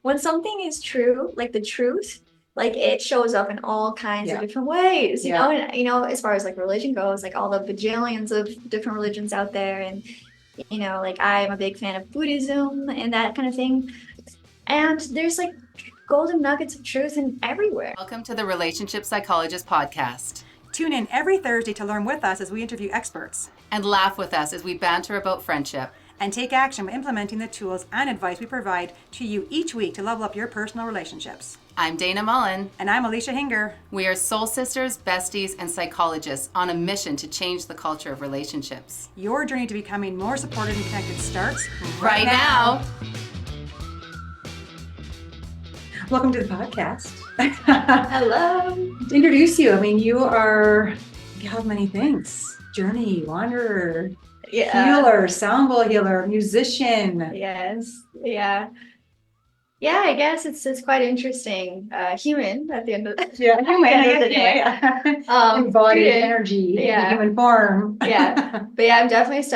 when something is true, like the truth, like it shows up in all kinds of Yeah. different ways, Yeah. and as far as like religion goes, like all the bajillions of different religions out there, and like I'm a big fan of Buddhism and that kind of thing. And there's like golden nuggets of truth in everywhere. Welcome to the Relationship Psychologist Podcast. Tune in every Thursday to learn with us as we interview experts And laugh with us as we banter about friendship. and take action by implementing the tools and advice we provide to you each week to level up your personal relationships. I'm Dana Mullen. And I'm Alicia Hinger. We are soul sisters, besties, and psychologists on a mission to change the culture of relationships. Your journey to becoming more supported and connected starts Right now. Welcome to the podcast. Hello. To introduce you, you have many things. Journey, wanderer, healer, sound bowl healer, musician. Yes. Yeah. Yeah, I guess it's quite interesting. Human at the end of Yeah, human. At the end of the day. Embodied student. energy in Yeah. human form. Yeah. But yeah, I'm definitely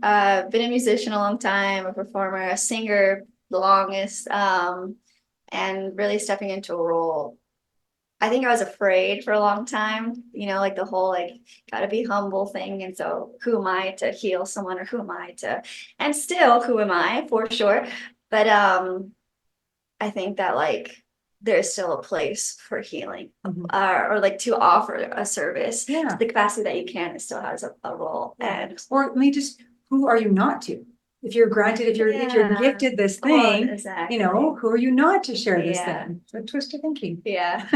been a musician a long time, a performer, a singer the longest, and really stepping into a role. I think I was afraid for a long time, like the whole gotta be humble thing. And so who am I to heal someone, or who am I to, and still who am I for sure. But I think that there's still a place for healing, or to offer a service to the capacity that you can. It still has a role. And who are you not to? If you're gifted this thing, exactly. Who are you not to share this thing? So twist of thinking. Yeah.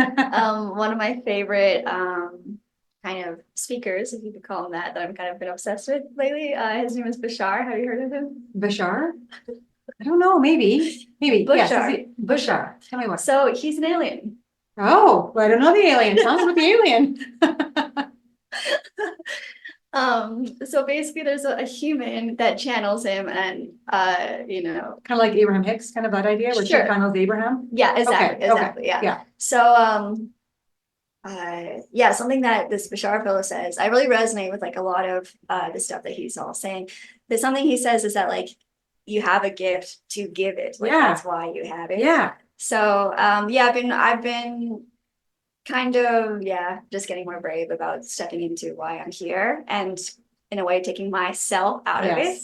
One of my favorite kind of speakers, if you could call him that I'm kind of been obsessed with lately. His name is Bashar. Have you heard of him? Bashar? I don't know. Maybe. Bashar. Yes, Bashar. Tell me what. So he's an alien. Oh, well, I don't know the alien. Tell me about the alien. So basically there's a human that channels him, and kind of like Abraham Hicks, kind of that idea where she channels Abraham. Yeah, exactly. Okay. Yeah. So something that this Bashar fellow says, I really resonate with a lot of the stuff that he's all saying. There's something he says is that you have a gift to give it. That's why you have it. Yeah. So I've been kind of just getting more brave about stepping into why I'm here, and in a way taking myself out of it,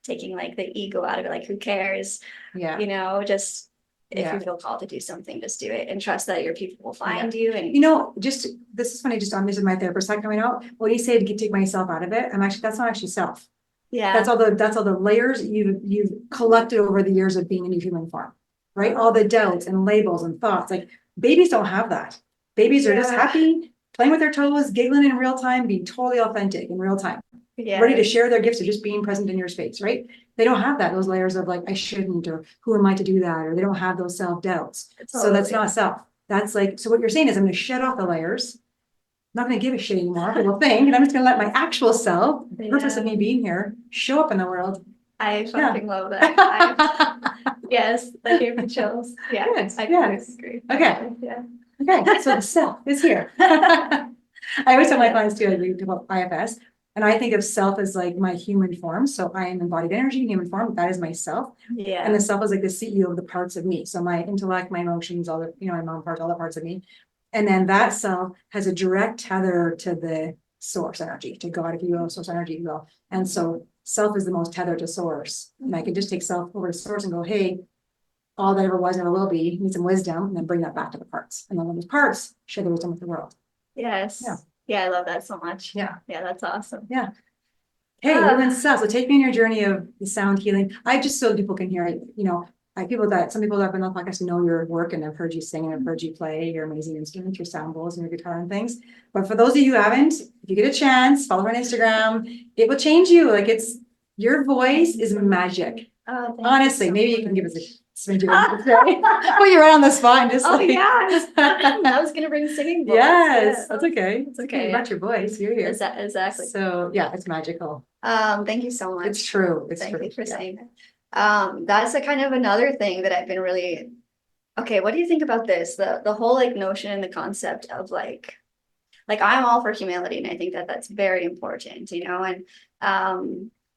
taking the ego out of it. Who cares? Just if you feel called to do something, just do it and trust that your people will find you. And this is funny, this is my therapist side coming out. When you say to take myself out of it, that's not actually self. That's all the layers you've collected over the years of being in a human form, right? All the doubts and labels and thoughts. Babies don't have that. Babies are just happy, playing with their toes, giggling in real time, being totally authentic in real time, ready to share their gifts or just being present in your space, right? They don't have those layers of I shouldn't, or who am I to do that? Or they don't have those self-doubts. So that's not self. That's so what you're saying is I'm going to shut off the layers. I'm not going to give a shit anymore, but we'll think, and I'm just going to let my actual self, the purpose of me being here, show up in the world. I fucking love that. Yes, that gave me chills. Yeah, I agree. Okay. Yeah. Okay, so the self is here. I always tell my clients too, I read about IFS, and I think of self as my human form. So I am embodied energy, human form. That is myself. Yeah. And the self is the CEO of the parts of me. So my intellect, my emotions, all the my mom parts, all the parts of me. And then that self has a direct tether to the source energy, to God, if you will, source energy, if you will. And so self is the most tethered to source. And I can just take self over to source and go, hey, all that ever was never will be, need some wisdom, and then bring that back to the parts. And then when those parts share the wisdom with the world. Yes. Yeah, I love that so much. Yeah, that's awesome. Yeah. Hey, we're in self. So take me on your journey of the sound healing. I just so people can hear it. Some people that have been on the podcast know your work, and I've heard you sing, and I've heard you play your amazing instruments, your sound bowls and your guitar and things. But for those of you who haven't, if you get a chance, follow her on Instagram. It will change you. Your voice is magic. Oh, honestly, maybe you can give us a put you right on the spot and just I was gonna bring singing voice. Yes, that's okay. It's okay. About your voice, you're here. Exactly. So it's magical. Thank you so much. It's true. Thank you for saying that. That's a kind of another thing that I've been really okay. What do you think about this? The whole notion and the concept of I'm all for humility, and I think that that's very important,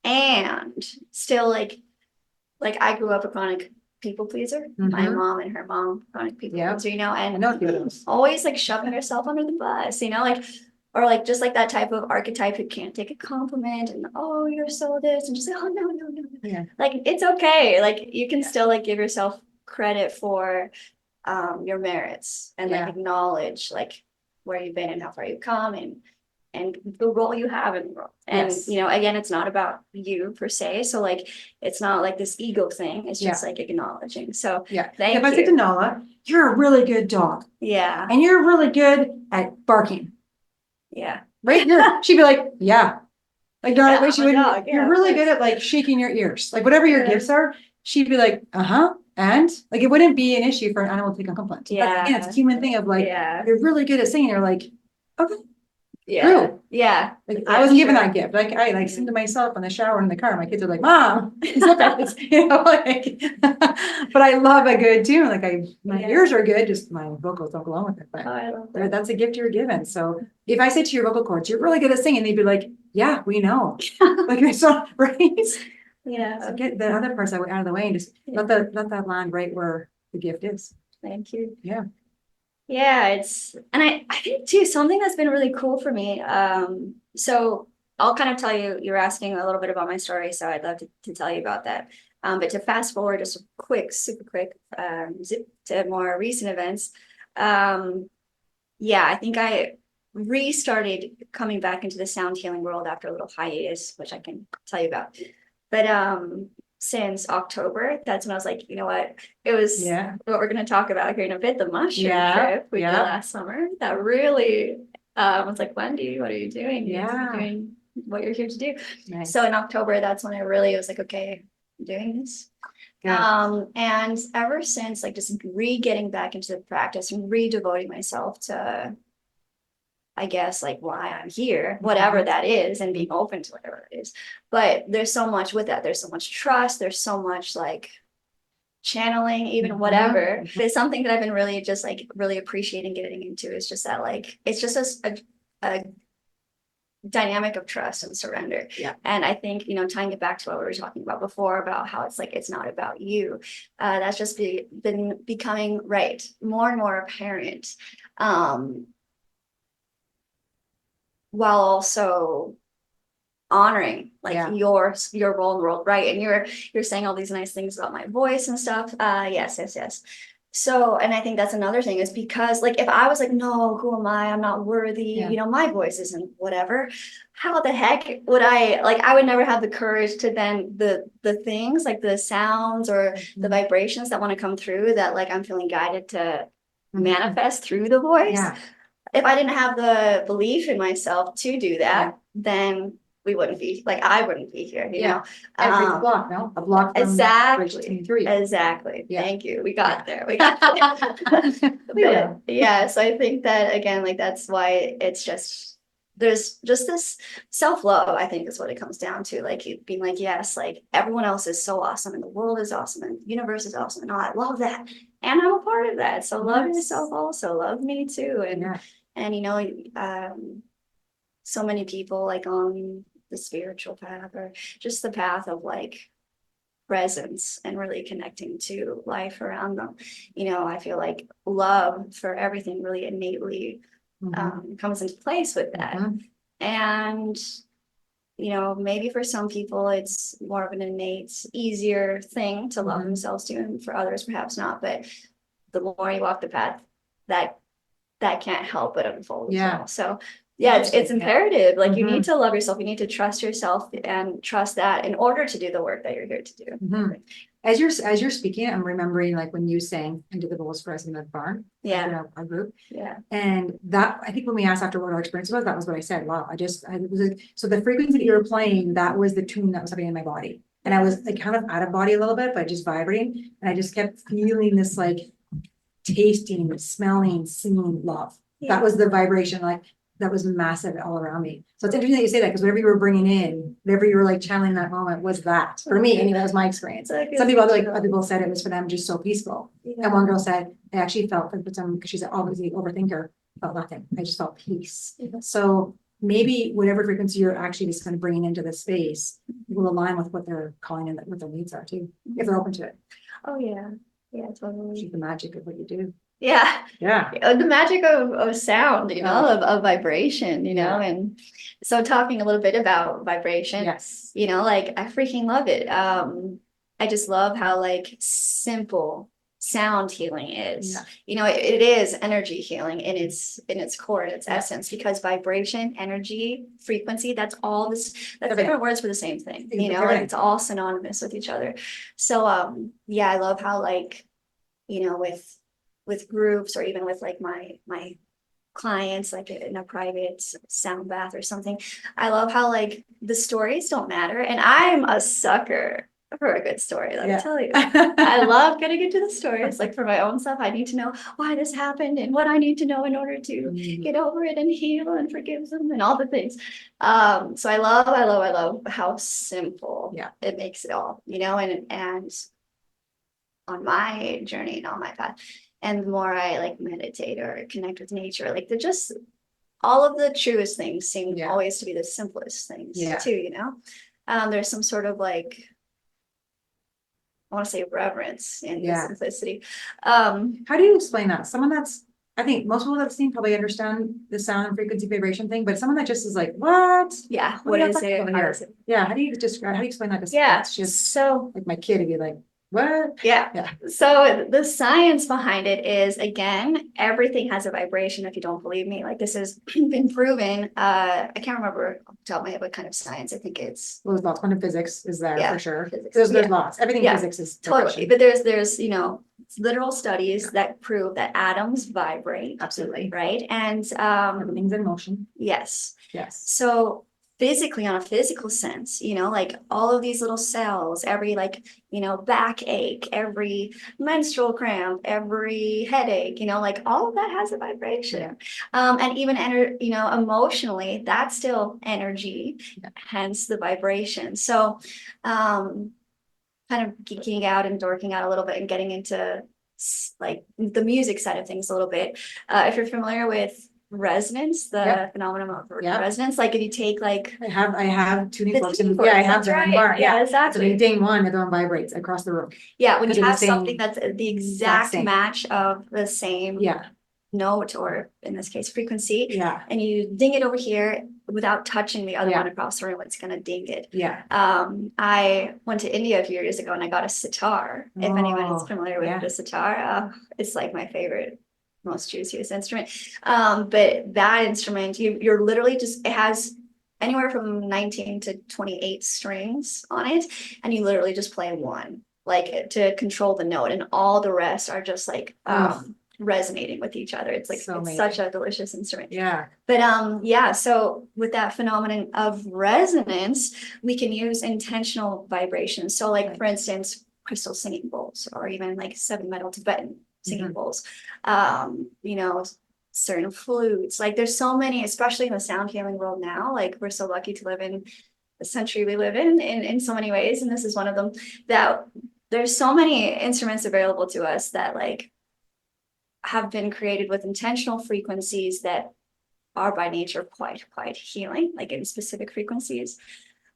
and still I grew up a chronic people pleaser. My Mhm. mom and her mom, chronic people Yeah. pleaser, you know, I and know a few of those. always like shoving herself under the bus, you know, like, or like just like that type of archetype who can't take a compliment and oh, you're so this, and just like, oh no, no, no, no. Yeah. Like it's okay. Like you can still like give yourself credit for your merits and like Yeah. acknowledge like where you've been and how far you've come and the role you have in the world. And Yes. you know, again, it's not about you per se. So like it's not like this ego thing. It's just like acknowledging. So Yeah. thank If I said to you. Nala, you're a really good dog Yeah. and you're really good at barking, Yeah. right? She'd be like, yeah. Like, no, Yeah, wait, she I'm a wouldn't, dog. Yeah, you're of really course. good at like shaking your ears, like whatever your Yeah. gifts are, she'd be like, uh-huh. And like, it wouldn't be an issue for an animal to take a compliment. That's, again, it's a Yeah. human thing of like, Yeah. you're really good at singing. You're like, okay, Yeah. true. Yeah. Like Yeah, I wasn't given sure. that gift. Like I like sing to myself in the shower in the car. My kids are like, Mom, it's, you know, like, but I love a good tune. Like my Yeah. ears are good, just my vocals don't go along with it. Oh, But I love that. that's a gift you're given. So if I say to your vocal cords, you're really good at singing, they'd be like, yeah, we know. Like it's not right. Yeah. So get the other parts out of the way and just let that land right where the gift is. Thank you. Yeah. Yeah, and I think too, something that's been really cool for me. So I'll kind of tell you, you're asking a little bit about my story, so I'd love to tell you about that. But to fast forward just a quick, super quick, zip to more recent events. Yeah, I think I restarted coming back into the sound healing world after a little hiatus, which I can tell you about. But since October, that's when I was like, you know what? It was what we're going to talk about here in a bit, the mushroom trip we did last summer. That really was like, Wendy, what are you doing? You're doing what you're here to do. Nice. So in October, that's when I really was like, okay, I'm doing this. And ever since, like just getting back into the practice and devoting myself to, I guess, like why I'm here, whatever that is, and being open to whatever it is. But there's so much with that. There's so much trust. There's so much like channeling, even whatever. But it's something that I've been really just like really appreciating getting into is just that like it's just a dynamic of trust and surrender. Yeah. And I think, you know, tying it back to what we were talking about before about how it's like it's not about you. That's just been becoming more and more apparent. While also honoring like your role in the world, right? And you're saying all these nice things about my voice and stuff. Yes. So, and I think that's another thing is because like if I was like, no, who am I? I'm not worthy, you know, my voice isn't whatever. How the heck would I would never have the courage to then the things like the sounds or the vibrations that want to come through that like I'm feeling guided to manifest through the voice. If I didn't have the belief in myself to do that, then we wouldn't be like I wouldn't be here, you know. Every block, no? A block from exactly. Thank you. We got there. We got there. Yeah, so I think that again, like that's why it's just there's just this self-love, I think is what it comes down to. Like being like, yes, like everyone else is so awesome and the world is awesome and the universe is awesome and all I love that. And I'm a part of that. So love yourself also, love me too. And you know, so many people like on the spiritual path or just the path of like presence and really connecting to life around them. You know, I feel like love for everything really innately comes into place with that. And, you know, maybe for some people it's more of an innate, easier thing to love themselves to, and for others perhaps not. But the more you walk the path, that can't help but unfold as well. So yeah, it's imperative. Like you need to love yourself. You need to trust yourself and trust that in order to do the work that you're here to do. As you're speaking, I'm remembering like when you sang into the bowls for us in the barn. Our group. And that I think when we asked after what our experience was, that was what I said. Wow, so the frequency that you were playing, that was the tune that was happening in my body. And I was like kind of out of body a little bit, but just vibrating. And I just kept feeling this like tasting, smelling, singing love. That was the vibration, like that was massive all around me. So it's interesting that you say that because whatever you were bringing in, whatever you were like channeling in that moment was that for me. Anyway, that was my experience. Some people other people said it was for them just so peaceful. And one girl said, I actually felt that because she's obviously an overthinker, felt nothing. I just felt peace. So maybe whatever frequency you're actually just kind of bringing into the space will align with what they're calling in, what their needs are too, if they're open to it. Oh, yeah. Yeah, totally. Keep the magic of what you do. Yeah. Yeah. The magic of sound, you know, Yeah. of vibration, you know, and so talking a little bit about vibration, Yes. you know, like I freaking love it. I just love how like simple sound healing is. Yeah. You know, it is energy healing in its core, in its essence, because vibration, energy, frequency, that's Everything. different words for the same thing, you know, like Everything. it's all synonymous with each other. So yeah, I love how like, you know, with groups or even with like my clients, like in a private sound bath or something, I love how like the stories don't matter, and I'm a sucker for a good story, let me tell you. I love getting into the stories. Like for my own self, I need to know why this happened and what I need to know in order to get over it and heal and forgive them and all the things. So I love how simple it makes it all, you know, and on my journey and on my path. And the more I like meditate or connect with nature, like they're just all of the truest things seem always to be the simplest things too, you know? There's some sort of like, I want to say reverence in the simplicity. How do you explain that? Someone that's, I think most people that have seen probably understand the sound and frequency vibration thing, but someone that just is like, what? Yeah, What what is is it? it? How is it? Yeah, how do you describe, how do you explain that to someone Yeah, that's just so like my kid would be like, what? yeah. So the science behind it is, again, everything has a vibration. If you don't believe me, like this has been proven. I can't remember off the top of my head what kind of science. I think it's Well, there's lots, quantum physics is there for sure. physics. There's lots, everything Yeah, physics is totally. vibration. But there's you know literal studies that prove that atoms vibrate. Absolutely. Right. And Everything's in motion. yes. Yes. So physically, on a physical sense, you know, like all of these little cells, every like, you know, backache, every menstrual cramp, every headache, you know, like all of that has a vibration. And even you know, emotionally, that's still energy, hence the vibration. So kind of geeking out and dorking out a little bit and getting into like the music side of things a little bit. If you're familiar with resonance, the phenomenon of resonance, like if you take like I have tuning the forks tuning and forks, I have that's them in right. the bar. Yeah, So exactly. they ding one, the other one vibrates across the room. Yeah, when Because you they're the have something same- that's the exact same. match of the same note, or in this case frequency, Yeah. and you ding it over here without touching the other Yeah. one across the room, it's gonna ding it. Yeah. I went to India a few years ago and I got a sitar. If anyone is familiar with the sitar, it's like my favorite, most juiciest instrument. But that instrument, you're literally just, it has anywhere from 19 to 28 strings on it, and you literally just play one, like to control the note, and all the rest are just like resonating with each other. It's like So it's amazing. such a delicious instrument. Yeah. But yeah, so with that phenomenon of resonance, we can use intentional vibrations. So like for instance, crystal singing bowls, or even like seven metal Tibetan singing bowls, you know, certain flutes. Like there's so many, especially in the sound healing world now, like we're so lucky to live in the century we live in so many ways, and this is one of them, that there's so many instruments available to us that like have been created with intentional frequencies that are by nature quite healing, like in specific frequencies.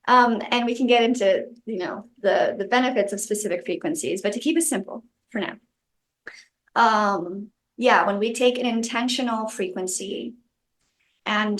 And we can get into, you know, the benefits of specific frequencies, but to keep it simple for now. Yeah, when we take an intentional frequency and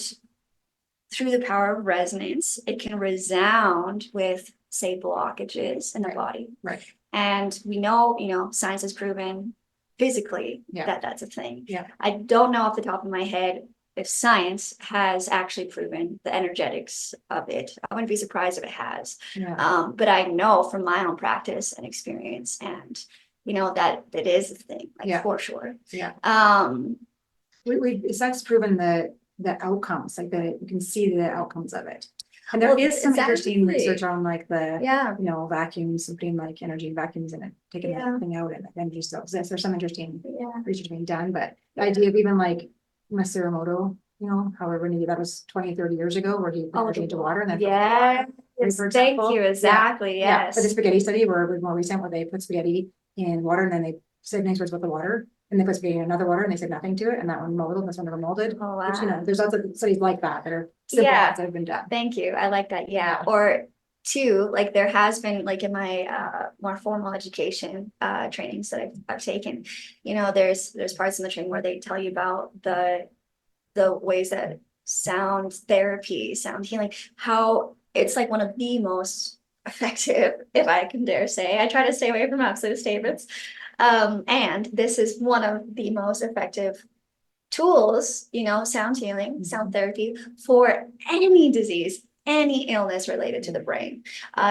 through the power of resonance, it can resound with, say, blockages in the body. Right. And we know, you know, science has proven physically that that's a thing. Yeah. I don't know off the top of my head if science has actually proven the energetics of it. I wouldn't be surprised if it has. Yeah. But I know from my own practice and experience, and you know, that it is a thing, like for sure. Yeah. It's proven the outcomes, like that you can see the outcomes of it. And there is some interesting research on like the you know, vacuums, putting like energy vacuums in it, taking that thing out, and then just exist. There's some interesting research being done, but the idea of even like Masaru Emoto, you know, however maybe that was 20, 30 years ago, where he put energy into water and then thank you, exactly. But the spaghetti study where it was more recent, where they put spaghetti in water and then they said nice words about the water, and they put spaghetti in another water and they said nothing to it, and that one molded, this one never molded. Oh, wow. Which, you know, there's lots of studies like that that are simple that have been done. Thank you. I like that. Yeah. Or Two, like there has been like in my more formal education trainings that I've taken, you know, there's parts in the training where they tell you about the ways that sound therapy, sound healing, how it's like one of the most effective, if I can dare say. I try to stay away from absolute statements. And this is one of the most effective tools, you know, sound healing, sound therapy for any disease, any illness related to the brain.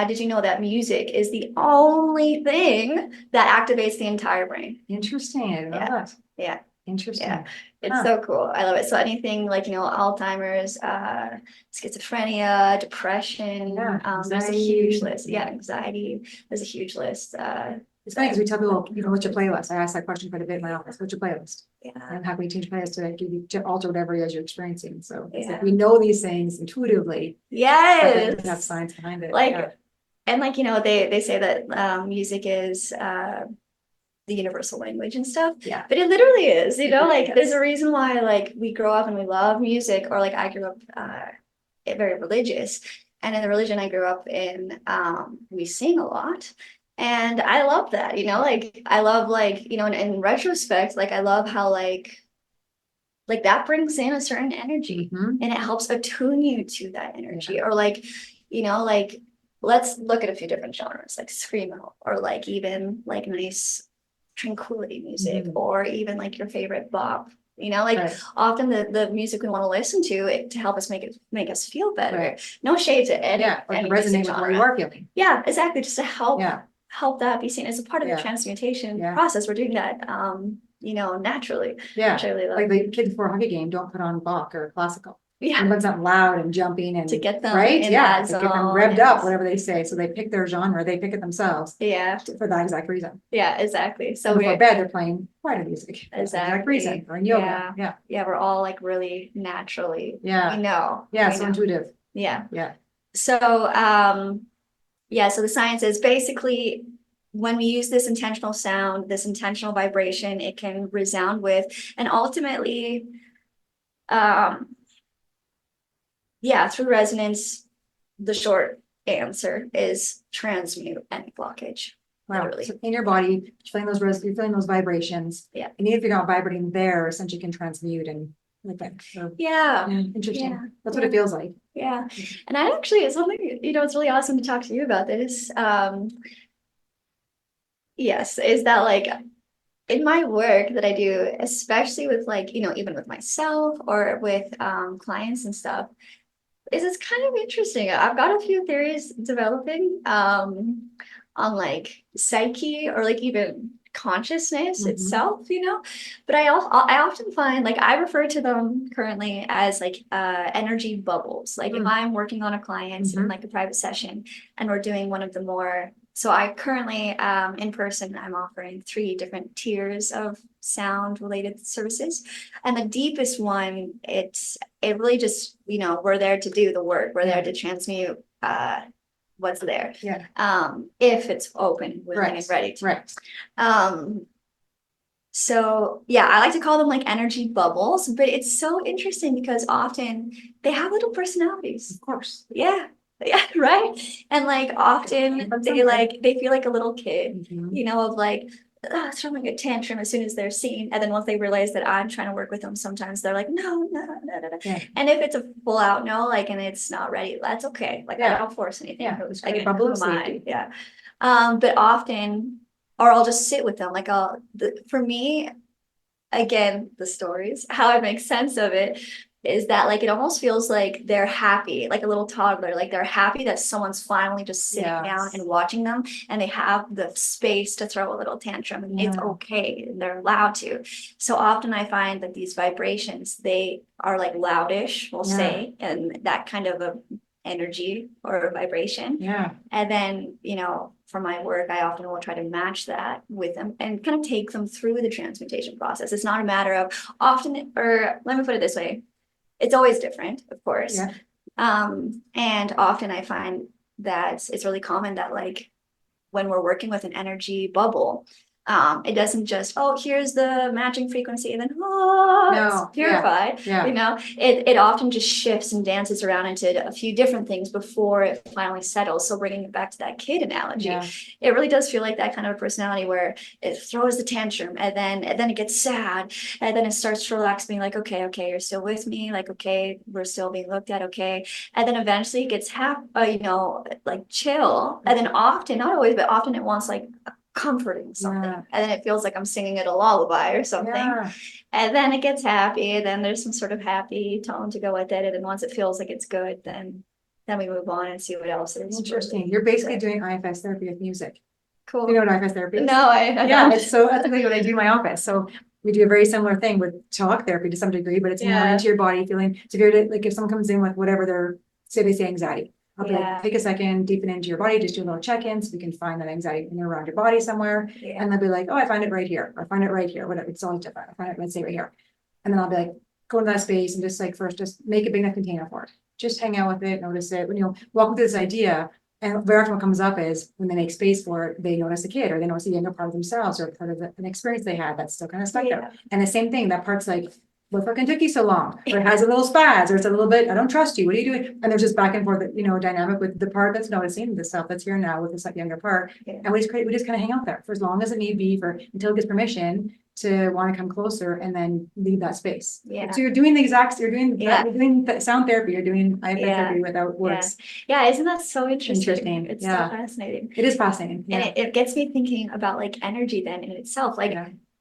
Did you know that music is the only thing that activates the entire brain? Interesting. I love Yeah. that. Yeah. Interesting. Yeah. It's Huh. so cool. I love it. So anything like, you know, Alzheimer's, schizophrenia, depression, Yeah, there's a anxiety, huge list. yeah. Yeah, anxiety, there's a huge list. It's funny because we tell people, you know, what's your playlist? I ask that question quite a bit in my office. What's your playlist? Yeah. And how can we change playlist to give you to alter whatever it is you're experiencing? So it's like Yeah. we know these things intuitively, but Yes. then have science behind it. Like, Yeah. and like, you know, they say that music is the universal language and stuff. Yeah. But it literally is, you know, really like there's is. a reason why like we grow up and we love music, or like I grew up very religious. And in the religion I grew up in, we sing a lot. And I love that, you know, like I love like, you know, in retrospect, like I love how like that brings in a certain energy Mhm. and it helps attune you to that energy. Or like, you know, like let's look at a few different genres like screamo, or like even like nice tranquility music, Mhm. or even like your favorite bop. You know, like Right. often the music we want to listen to it to help us make us feel better. Right. No shade to any, Yeah, or to any music resonate with where you genre. are feeling. Yeah, exactly. Just to help Yeah. that be seen as a part of the Yeah. transmutation Yeah. process. We're doing that you know, naturally. Yeah. Which I really love. Like the kids before a hockey game don't put on Bach or classical. Yeah. And when something loud and jumping and To get them right, in yeah, that to get them zone revved and up, just- whatever they say. So they pick their genre, they pick it themselves Yeah, for that exact reason. yeah, exactly. So So before we're bed, they're playing quieter music. for that exact exactly reason, or in yoga. yeah, Yeah. we're all like really naturally. Yeah. We know. Yeah. we So know. intuitive. Yeah. Yeah. So yeah, so the science is basically when we use this intentional sound, this intentional vibration, it can resound with, and ultimately, yeah, through resonance, the short answer is transmute any blockage. Wow. Literally. So in your body, you're feeling those vibrations. Yeah. And even if you're not vibrating there, essentially you can transmute and like that. So, Yeah. interesting. Yeah. That's what it feels like. Yeah. And I actually, it's something, you know, it's really awesome to talk to you about this. Yes, is that like in my work that I do, especially with like, you know, even with myself or with clients and stuff, is it's kind of interesting. I've got a few theories developing on like psyche or like even consciousness Mhm. itself, you know. But I often find like I refer to them currently as like energy bubbles. Like if Mm. I'm working on a client in Mhm. like a private session and we're doing one of the more, so I currently in person I'm offering 3 different tiers of sound related services. And the deepest one, it really just, you know, we're there to do the work. We're there to transmute what's there. Yeah. If it's open, willing, and ready to. Right. So yeah, I like to call them like energy bubbles, but it's so interesting because often they have little personalities. Of course. Yeah. Yeah, right. And like often That's they okay. like they feel like a little kid, Mhm. you know, of like throwing a tantrum as soon as they're seen. And then once they realize that I'm trying to work with them, sometimes they're like, no, no, no, no, no. Yeah. And if it's a full out no, like and it's not ready, that's okay. Like I Yeah. don't force anything. Yeah, it's Like a bubble who of am I? safety. Yeah. But often, or I'll just sit with them. Like for me, again, the stories, how I make sense of it is that like it almost feels like they're happy, like a little toddler, like they're happy that someone's finally just sitting down Yes. and watching them and they have the space to throw a little tantrum and it's Yeah. okay and they're allowed to. So often I find that these vibrations, they are like loudish, we'll Yeah. say, and that kind of a energy or a vibration. Yeah. And then, you know, for my work, I often will try to match that with them and kind of take them through the transmutation process. It's not a matter of often, or let me put it this way, it's always different, of course. Yeah. And often I find that it's really common that like when we're working with an energy bubble, It doesn't just, oh, here's the matching frequency and then, oh, No, it's purified. yeah. You know, it often just shifts and dances around into a few different things before it finally settles. So bringing it back to that kid analogy, Yeah. it really does feel like that kind of personality where it throws the tantrum and then it gets sad and then it starts to relax, being like, okay, you're still with me, like, okay, we're still being looked at, okay, and then eventually it gets like chill, and then often, not always, but often it wants like comforting something, Yeah. and then it feels like I'm singing it a lullaby or something, Yeah. and then it gets happy, and then there's some sort of happy tone to go with it, and then once it feels like it's good, then we move on and see what else is Interesting. really You're basically good. doing IFS therapy with music. Cool. You know what IFS therapy is? No, I Yeah, don't. it's so that's exactly what I do in my office. So we do a very similar thing with talk therapy to some degree, but it's more Yeah. into your body feeling. So if you're like, if someone comes in with whatever their, say they say anxiety, I'll be Yeah. like, take a second, deepen into your body, just do a little check-in so we can find that anxiety in and around your body somewhere. Yeah. And they'll be like, oh, I find it right here, or I find it right here, whatever. It's always different. I find it, let's say right here. And then I'll be like, go into that space and just like first, just make a big enough container for it. Just hang out with it, notice it, when welcome to this idea. And very often what comes up is when they make space for it, they notice a kid or they notice a younger part of themselves or part of an experience they had that's still kind of stuck there. Yeah. And the same thing, that part's like, what fucking took you so long? Or it has a little spaz, or it's a little bit, I don't trust you. What are you doing? And there's just back and forth, dynamic with the part that's noticing the self that's here now with this like younger part. Yeah. And we just kind of hang out there for as long as it need be until it gets permission to want to come closer and then leave that space. Yeah. So you're doing you're doing Yeah. sound therapy, you're doing IFS Yeah. therapy without words. Yeah, isn't that so interesting? Interesting, It's yeah. so fascinating. It is fascinating. And Yeah. it gets me thinking about like energy then in itself. Like,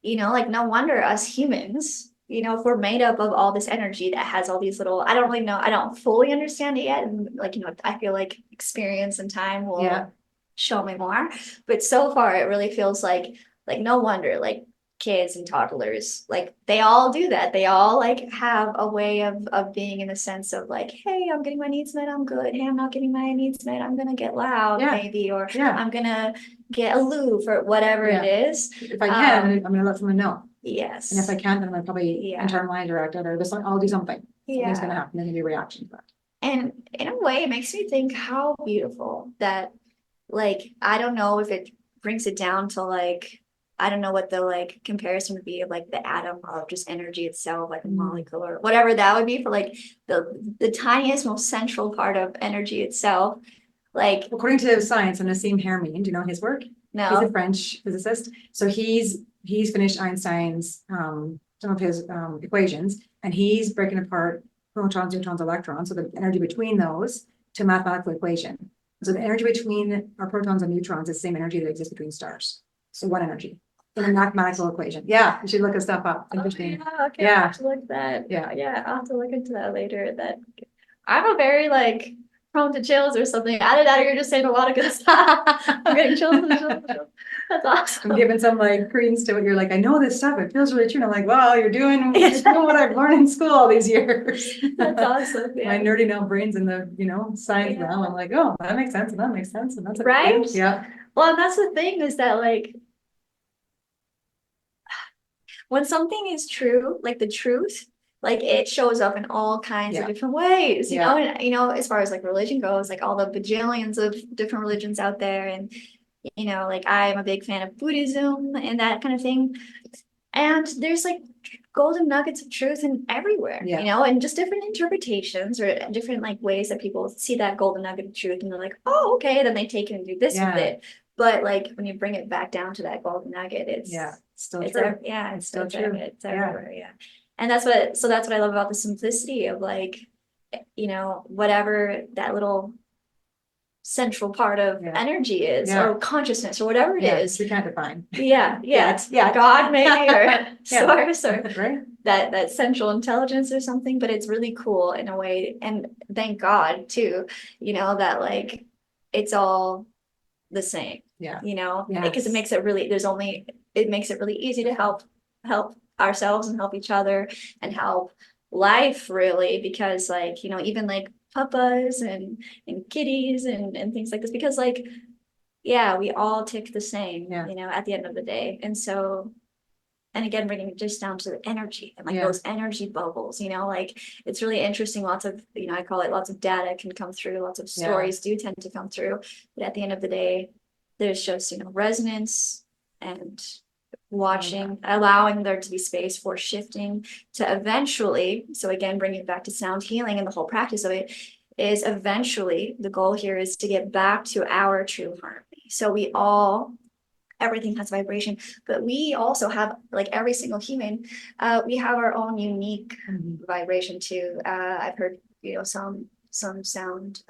Yeah. like no wonder us humans, if we're made up of all this energy that has all these little, I don't really know, I don't fully understand it yet. And like, I feel like experience and time will Yeah. show me more. But so far it really feels like no wonder, like kids and toddlers, like they all do that. They all like have a way of being in a sense of like, hey, I'm getting my needs met, I'm good. Hey, I'm not getting my needs met, I'm gonna get loud, Yeah. maybe, or Yeah. I'm gonna get aloof or whatever Yeah. it is. If I can, I'm gonna let someone know. Yes. And if I can't, then I'm gonna probably Yeah. internalize direct it or just I'll do something. Something's gonna Yeah. happen. There's gonna be a reaction to that. And in a way, it makes me think how beautiful that, like, I don't know if it brings it down to like, I don't know what the like comparison would be of like the atom of just energy itself, like a molecule or whatever that would be for like the tiniest, most central part of energy itself. Like, According to science, and Nassim Haramein, do you know his work? He's a no, French physicist. So he's finished Einstein's some of his equations, and he's breaking apart protons, neutrons, electrons, so the energy between those to a mathematical equation. So the energy between our protons and neutrons is the same energy that exists between stars. So what energy? In a mathematical equation. Yeah, you should look his stuff up. oh, Interesting. yeah, okay, Yeah. I'll have to look that. Yeah. I'll have to look into that later. That I'm a very like prone to chills or something. Either that or you're just saying a lot of good stuff. I'm getting chills. That's awesome. I'm giving some like credence to what you're like, I know this stuff, it feels really true. And I'm like, wow, you're doing what I've learned in school all these years. That's awesome. My Yeah. nerdy now brains in the, science Yeah. now. I'm like, oh, that makes sense and that makes sense. And that's a Right? thing. Yeah. Well, and that's the thing is that like when something is true, like the truth, like it shows up in all kinds of Yeah. different ways, Yeah. and as far as like religion goes, like all the bajillions of different religions out there, and like I'm a big fan of Buddhism and that kind of thing. And there's like golden nuggets of truth in everywhere, Yeah. and just different interpretations or different like ways that people see that golden nugget of truth and they're like, oh, okay, then they take it and do this Yeah. with it. But like when you bring it back down to that golden nugget, it's Still it's true. it's still it's true. It's Yeah. everywhere, yeah. And that's what I love about the simplicity of like, whatever that little central part of Yeah. energy is, Yeah. or consciousness, or whatever it Yeah, is. we can't define. Yeah, Yeah. God maybe, or source, or Right? that central intelligence or something. But it's really cool in a way, and thank God too, that like it's all the same. Yeah. Because it makes it really easy to help ourselves and help each other and help life really, because like even like puppas and kitties and things like this, because like we all tick the same at the end of the day. And so, and again, bringing it just down to the energy and like those energy bubbles, like it's really interesting. Lots of, I call it, lots of data can come through, lots of stories do tend to come through, but at the end of the day there's just resonance and watching, allowing there to be space for shifting to eventually, so again, bringing it back to sound healing and the whole practice of it is eventually the goal here is to get back to our true harmony. So we all, everything has vibration, but we also have, like every single human, we have our own unique vibration too. I've heard, some sound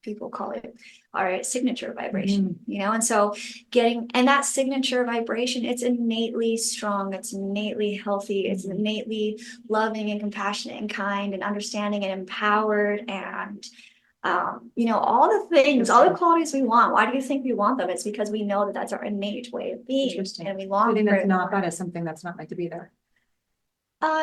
people call it our signature vibration, and so and that signature vibration, it's innately strong, it's innately healthy, it's innately loving and compassionate and kind and understanding and empowered and all the things, all the qualities we want. Why do you think we want them? It's because we know that that's our innate way of being, and we long I think for that's it not, more. that is something that's not meant to be there.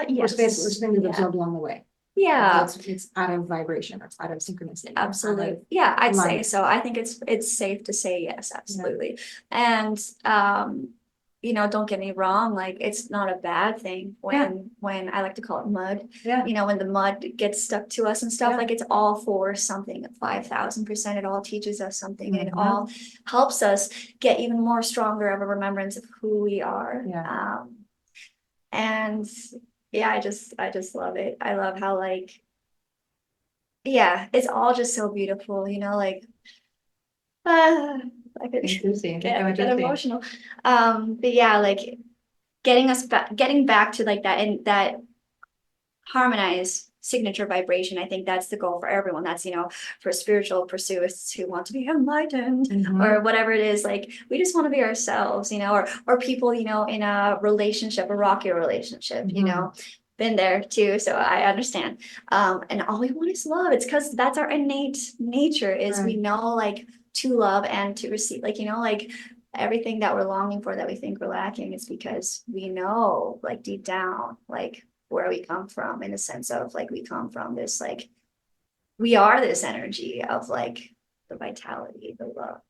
Yes. We're something we've absorbed along the way. Yeah. It's out of vibration, it's out of synchronicity. Absolutely. Yeah, I'd say alignment. so. I think it's safe to say yes, absolutely. And don't get me wrong, like it's not a bad thing when I like to call it mud. Yeah. When the mud gets stuck to us and stuff, Yeah. like it's all for something, 5,000%. It all teaches us something, and it Mhm. all helps us get even more stronger of a remembrance of who we are. Yeah. And yeah, I just love it. I love how it's all just so beautiful, I could get emotional. But yeah, like getting back to like that and that harmonized signature vibration. I think that's the goal for everyone. That's, for spiritual pursuits who want to be enlightened or whatever it is. Like we just want to be ourselves, or people, in a relationship, a rocky relationship, been there too. So I understand. And all we want is love. It's because that's our innate nature is we know like to love and to receive, like everything that we're longing for that we think we're lacking is because we know like deep down, like where we come from in the sense of like we come from this like we are this energy of like the vitality, the love,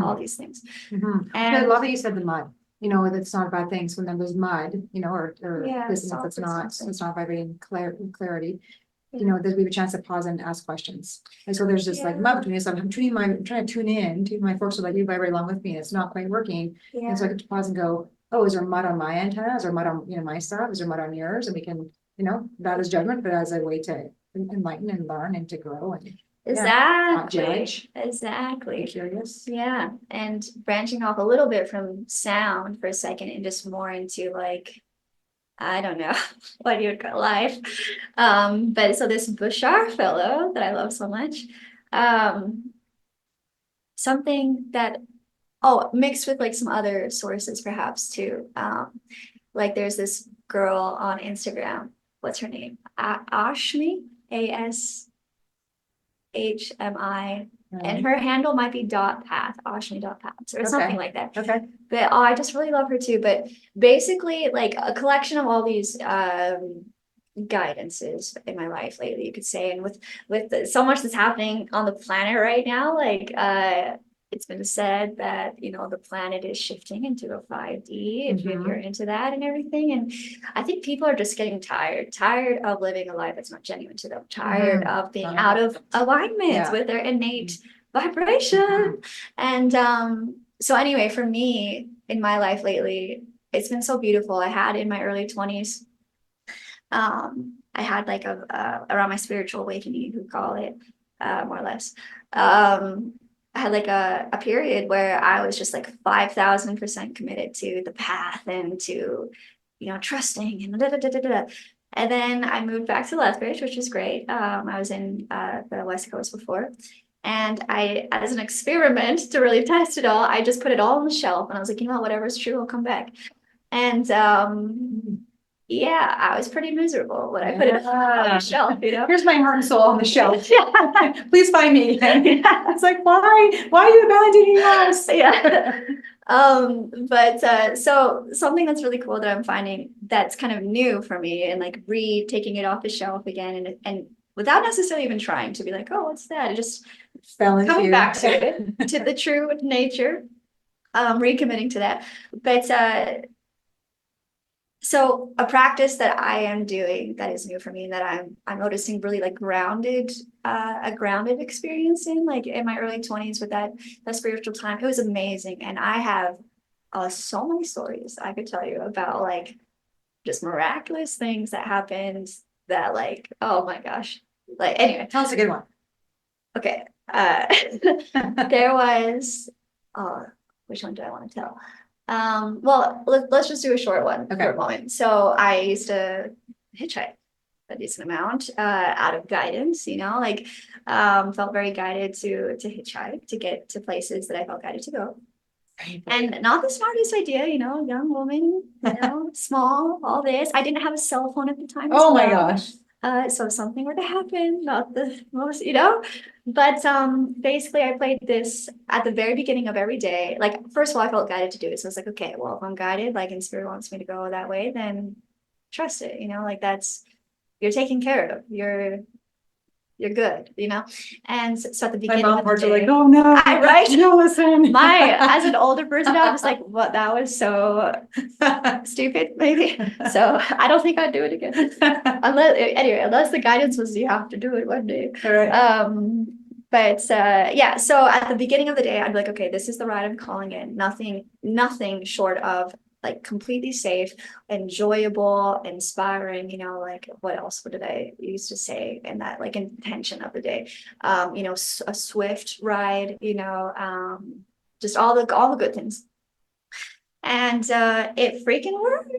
all these things. And I love that you said the mud. That's not a bad thing. So when there's mud, or this that's not vibrating clarity. There's we have a chance to pause and ask questions. And so there's just like mud between us. I'm trying to tune in to my force so that you vibrate along with me. And it's not quite working. And so I get to pause and go, oh, is there mud on my antenna? Is there mud on my stuff? Is there mud on yours? And we can, that is judgment, but as a way to enlighten and learn and to grow and not judge. Exactly. Be curious. Yeah. And branching off a little bit from sound for a second and just more into like, I don't know what you would call life. But so this Bashar fellow that I love so much, something that, mixed with like some other sources perhaps too. Like there's this girl on Instagram. What's her name? Ashmi, ASHMI. And her handle might be .path, Ashmi.path, or something like that. Okay. But I just really love her too. But basically, like a collection of all these guidances in my life lately, you could say, and with so much that's happening on the planet right now, like it's been said that the planet is shifting into a 5D if you're into that and everything. And I think people are just getting tired of living a life that's not genuine to them, tired of being out of alignment with their innate vibration. And so anyway, for me in my life lately, it's been so beautiful. I had in my early 20s, I had like around my spiritual awakening, you could call it, more or less. I had like a period where I was just like 5,000% committed to the path and to, trusting and And then I moved back to Lethbridge, which is great. I was in the West Coast before. And I, as an experiment to really test it all, I just put it all on the shelf. And I was like, whatever's true, will come back. And yeah, I was pretty miserable when I put it on the shelf, Here's my heart and soul on the shelf. Please find me again. It's like, why are you abandoning us? But so something that's really cool that I'm finding that's kind of new for me and like taking it off the shelf again and without necessarily even trying to be like, oh, what's that? It just fell into coming back to it, to the true nature, recommitting to that. But so a practice that I am doing that is new for me and that I'm noticing really like a grounded experience in like in my early 20s with that spiritual time. It was amazing. And I have so many stories I could tell you about like just miraculous things that happened that like, oh my gosh. Like anyway, Tell us a good one. okay. There was, oh, which one do I want to tell? Well, let's just do a short one Okay. for a moment. So I used to hitchhike a decent amount, out of guidance, like, felt very guided to hitchhike to get to places that I felt guided to go. And not the smartest idea, young woman, small, all this. I didn't have a cell phone at the time. Oh my gosh. So if something were to happen, not the most, but basically I played this at the very beginning of every day. Like, first of all, I felt guided to do it. So I was like, okay, well, if I'm guided, like, and spirit wants me to go that way, then trust it, like you're taken care of. You're good, And so at the My beginning mom of the parts are day, like, oh no, right? no, listen. As an older person, I was like, what, that was so stupid, maybe. So I don't think I'd do it again. Unless the guidance was you have to do it one day. All right. But yeah, so at the beginning of the day, I'd be like, okay, this is the ride I'm calling in. Nothing short of like completely safe, enjoyable, inspiring, like what else did I used to say in that like intention of the day? A swift ride, just all the good things. And it freaking worked.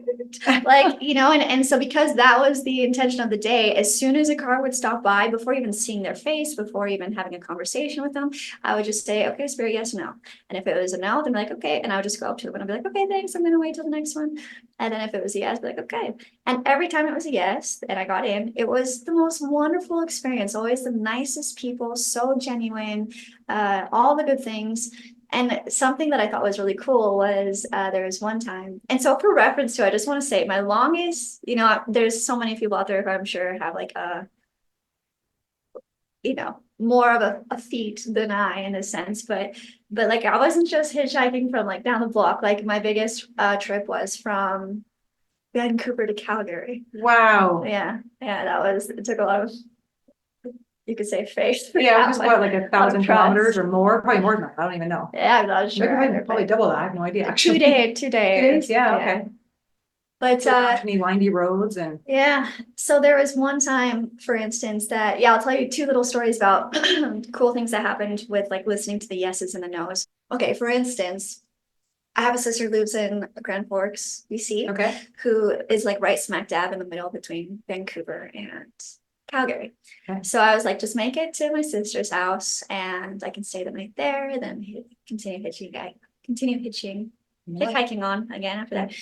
Like, and so because that was the intention of the day, as soon as a car would stop by, before even seeing their face, before even having a conversation with them, I would just say, okay, spirit, yes or no. And if it was a no, then be like, okay. And I would just go up to them and I'd be like, okay, thanks. I'm going to wait till the next one. And then if it was a yes, I'd be like, okay. And every time it was a yes and I got in, it was the most wonderful experience. Always the nicest people, so genuine, all the good things. And something that I thought was really cool was there was one time, and so for reference to, I just want to say my longest, there's so many people out there who I'm sure have like more of a feat than I in a sense, but like I wasn't just hitchhiking from like down the block. Like my biggest trip was from Vancouver to Calgary. Wow. Yeah, it took a lot of, you could say, faith. Yeah, it was what, like 1,000 kilometers or more? Probably more than that. I don't even know. Yeah, I'm not sure. Maybe either, probably but double that. I have no idea. 2 Actually. days. 2 days? Yeah, okay. But Any windy roads and yeah, so there was one time, for instance, that I'll tell you two little stories about cool things that happened with like listening to the yeses and the nos. Okay, for instance, I have a sister who lives in Grand Forks, BC, okay. who is like right smack dab in the middle between Vancouver and Calgary. Okay. So I was like, just make it to my sister's house and I can stay the night there, then continue hitchhiking on again after that.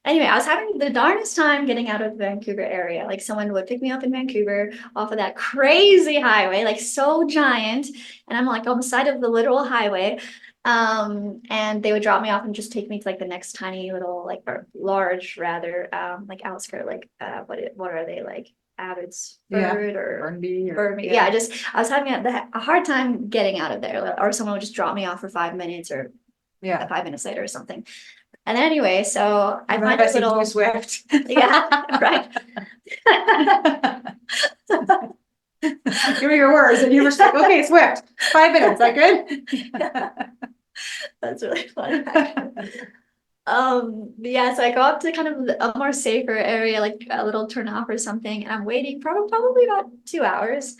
Anyway, I was having the darnest time getting out of the Vancouver area. Like someone would pick me up in Vancouver off of that crazy highway, like so giant. And I'm like on the side of the literal highway. And they would drop me off and just take me to like the next tiny little, like, or large rather, like outskirt, like what are they, like Abbotsford or Burnaby Burnaby? Yeah, I was having a hard time getting out of there, or someone would just drop me off for 5 minutes or 5 minutes later or something. And then anyway, so I find this little Swift. Yeah, right. Give me your words, and you were like, okay, Swift, 5 minutes, that good? That's really funny. Yeah, so I go up to kind of a more safer area, like a little turnoff or something, and I'm waiting probably about 2 hours.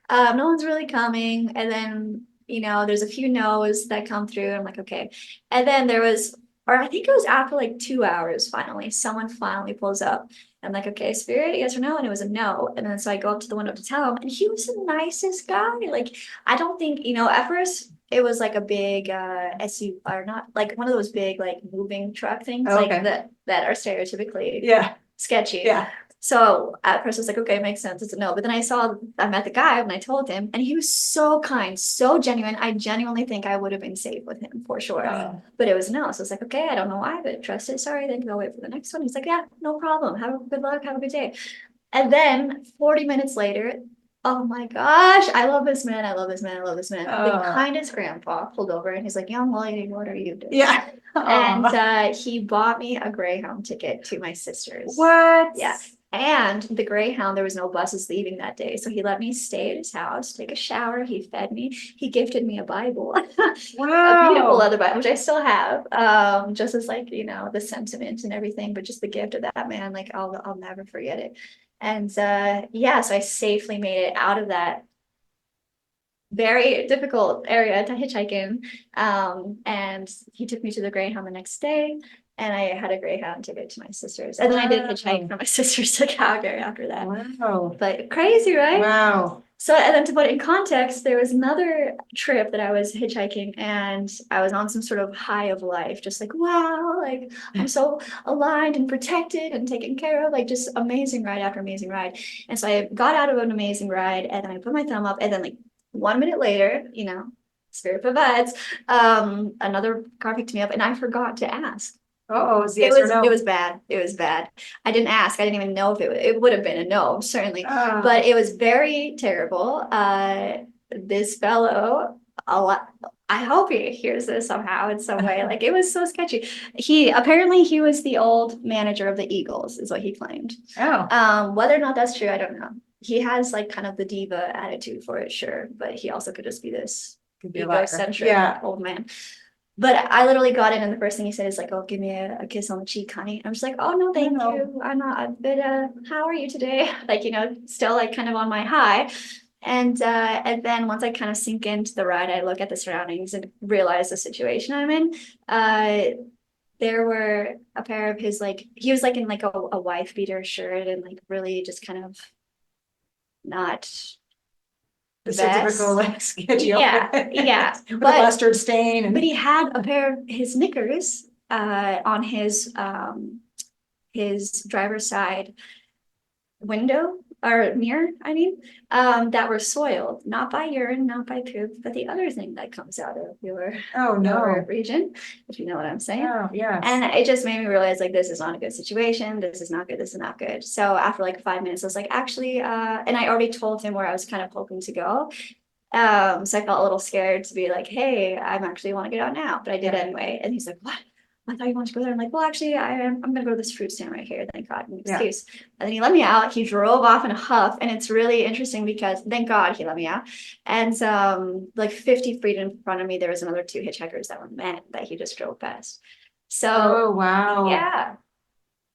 No one's really coming, and then there's a few no's that come through. I'm like, okay, and then there was, or I think it was after like 2 hours, finally, someone finally pulls up. I'm like, okay, spirit, yes or no? And it was a no. And then so I go up to the window to tell him, and he was the nicest guy. Like, I don't think, at first it was like a big SUV, or not like one of those big like moving truck things, like that are stereotypically sketchy. Yeah. So at first I was like, okay, it makes sense. It's a no. But then I met the guy and I told him, and he was so kind, so genuine. I genuinely think I would have been safe with him for sure. But it was no. So it's like, okay, I don't know why, but trust it. Sorry, then go wait for the next one. He's like, yeah, no problem. Have a good luck. Have a good day. And then 40 minutes later, oh my gosh, I love this man. I love this man. I love this man. The kindest grandpa pulled over and he's like, young lady, what are you doing? Yeah. And he bought me a Greyhound ticket to my sister's. What? Yeah. And the Greyhound, there was no buses leaving that day. So he let me stay at his house, take a shower. He fed me. He gifted me a Bible, a beautiful Wow. leather Bible, which I still have. Just as like, the sentiment and everything, but just the gift of that man, like I'll never forget it. And yeah, so I safely made it out of that very difficult area to hitchhike in. And he took me to the Greyhound the next day. And I had a Greyhound ticket to my sister's. And then I did hitchhike from my sister's to Calgary after that. Wow. But crazy, right? Wow. So, and then to put it in context, there was another trip that I was hitchhiking and I was on some sort of high of life, just like, wow, like I'm so aligned and protected and taken care of, like just amazing ride after amazing ride. And so I got out of an amazing ride and then I put my thumb up and then like 1 minute later, spirit provides, another car picked me up and I forgot to ask. Oh, is yes or no? It was bad. It was bad. I didn't ask. I didn't even know if it would have been a no, certainly. Ah. But it was very terrible. This fellow, I hope he hears this somehow in some way. Like it was so sketchy. He was the old manager of the Eagles, is what he claimed. Oh. Whether or not that's true, I don't know. He has like kind of the diva attitude for it, sure, but he also could just be this Could be a liar. egocentric Yeah. old man. But I literally got in and the first thing he said is like, oh, give me a kiss on the cheek, honey. I'm just like, oh no, thank you. I'm not, but how are you today? Like, still like kind of on my high. And then once I kind of sink into the ride, I look at the surroundings and realize the situation I'm in. There were a pair of his like he was like in like a wife beater shirt and like really just kind of not The best. typical like sketchy Yeah, outfit. yeah. With a But mustard stain and but he had a pair of his knickers on his driver's side window or mirror, that were soiled, not by urine, not by poop, but the other thing that comes out of your oh no. region, if you know what I'm saying. Oh yes. And it just made me realize like this is not a good situation. This is not good. This is not good. So after like 5 minutes, I was like, actually, and I already told him where I was kind of hoping to go. So I felt a little scared to be like, hey, I'm actually want to get out now, but I did anyway. And he's like, what? I thought you wanted to go there. I'm like, well, actually, I'm gonna go to this fruit stand right here. Thank God, an excuse. And then he let me out. He drove off in a huff, and it's really interesting because thank God he let me out. And like 50 feet in front of me, there was another 2 hitchhikers that were men that he just drove past. So oh wow. yeah.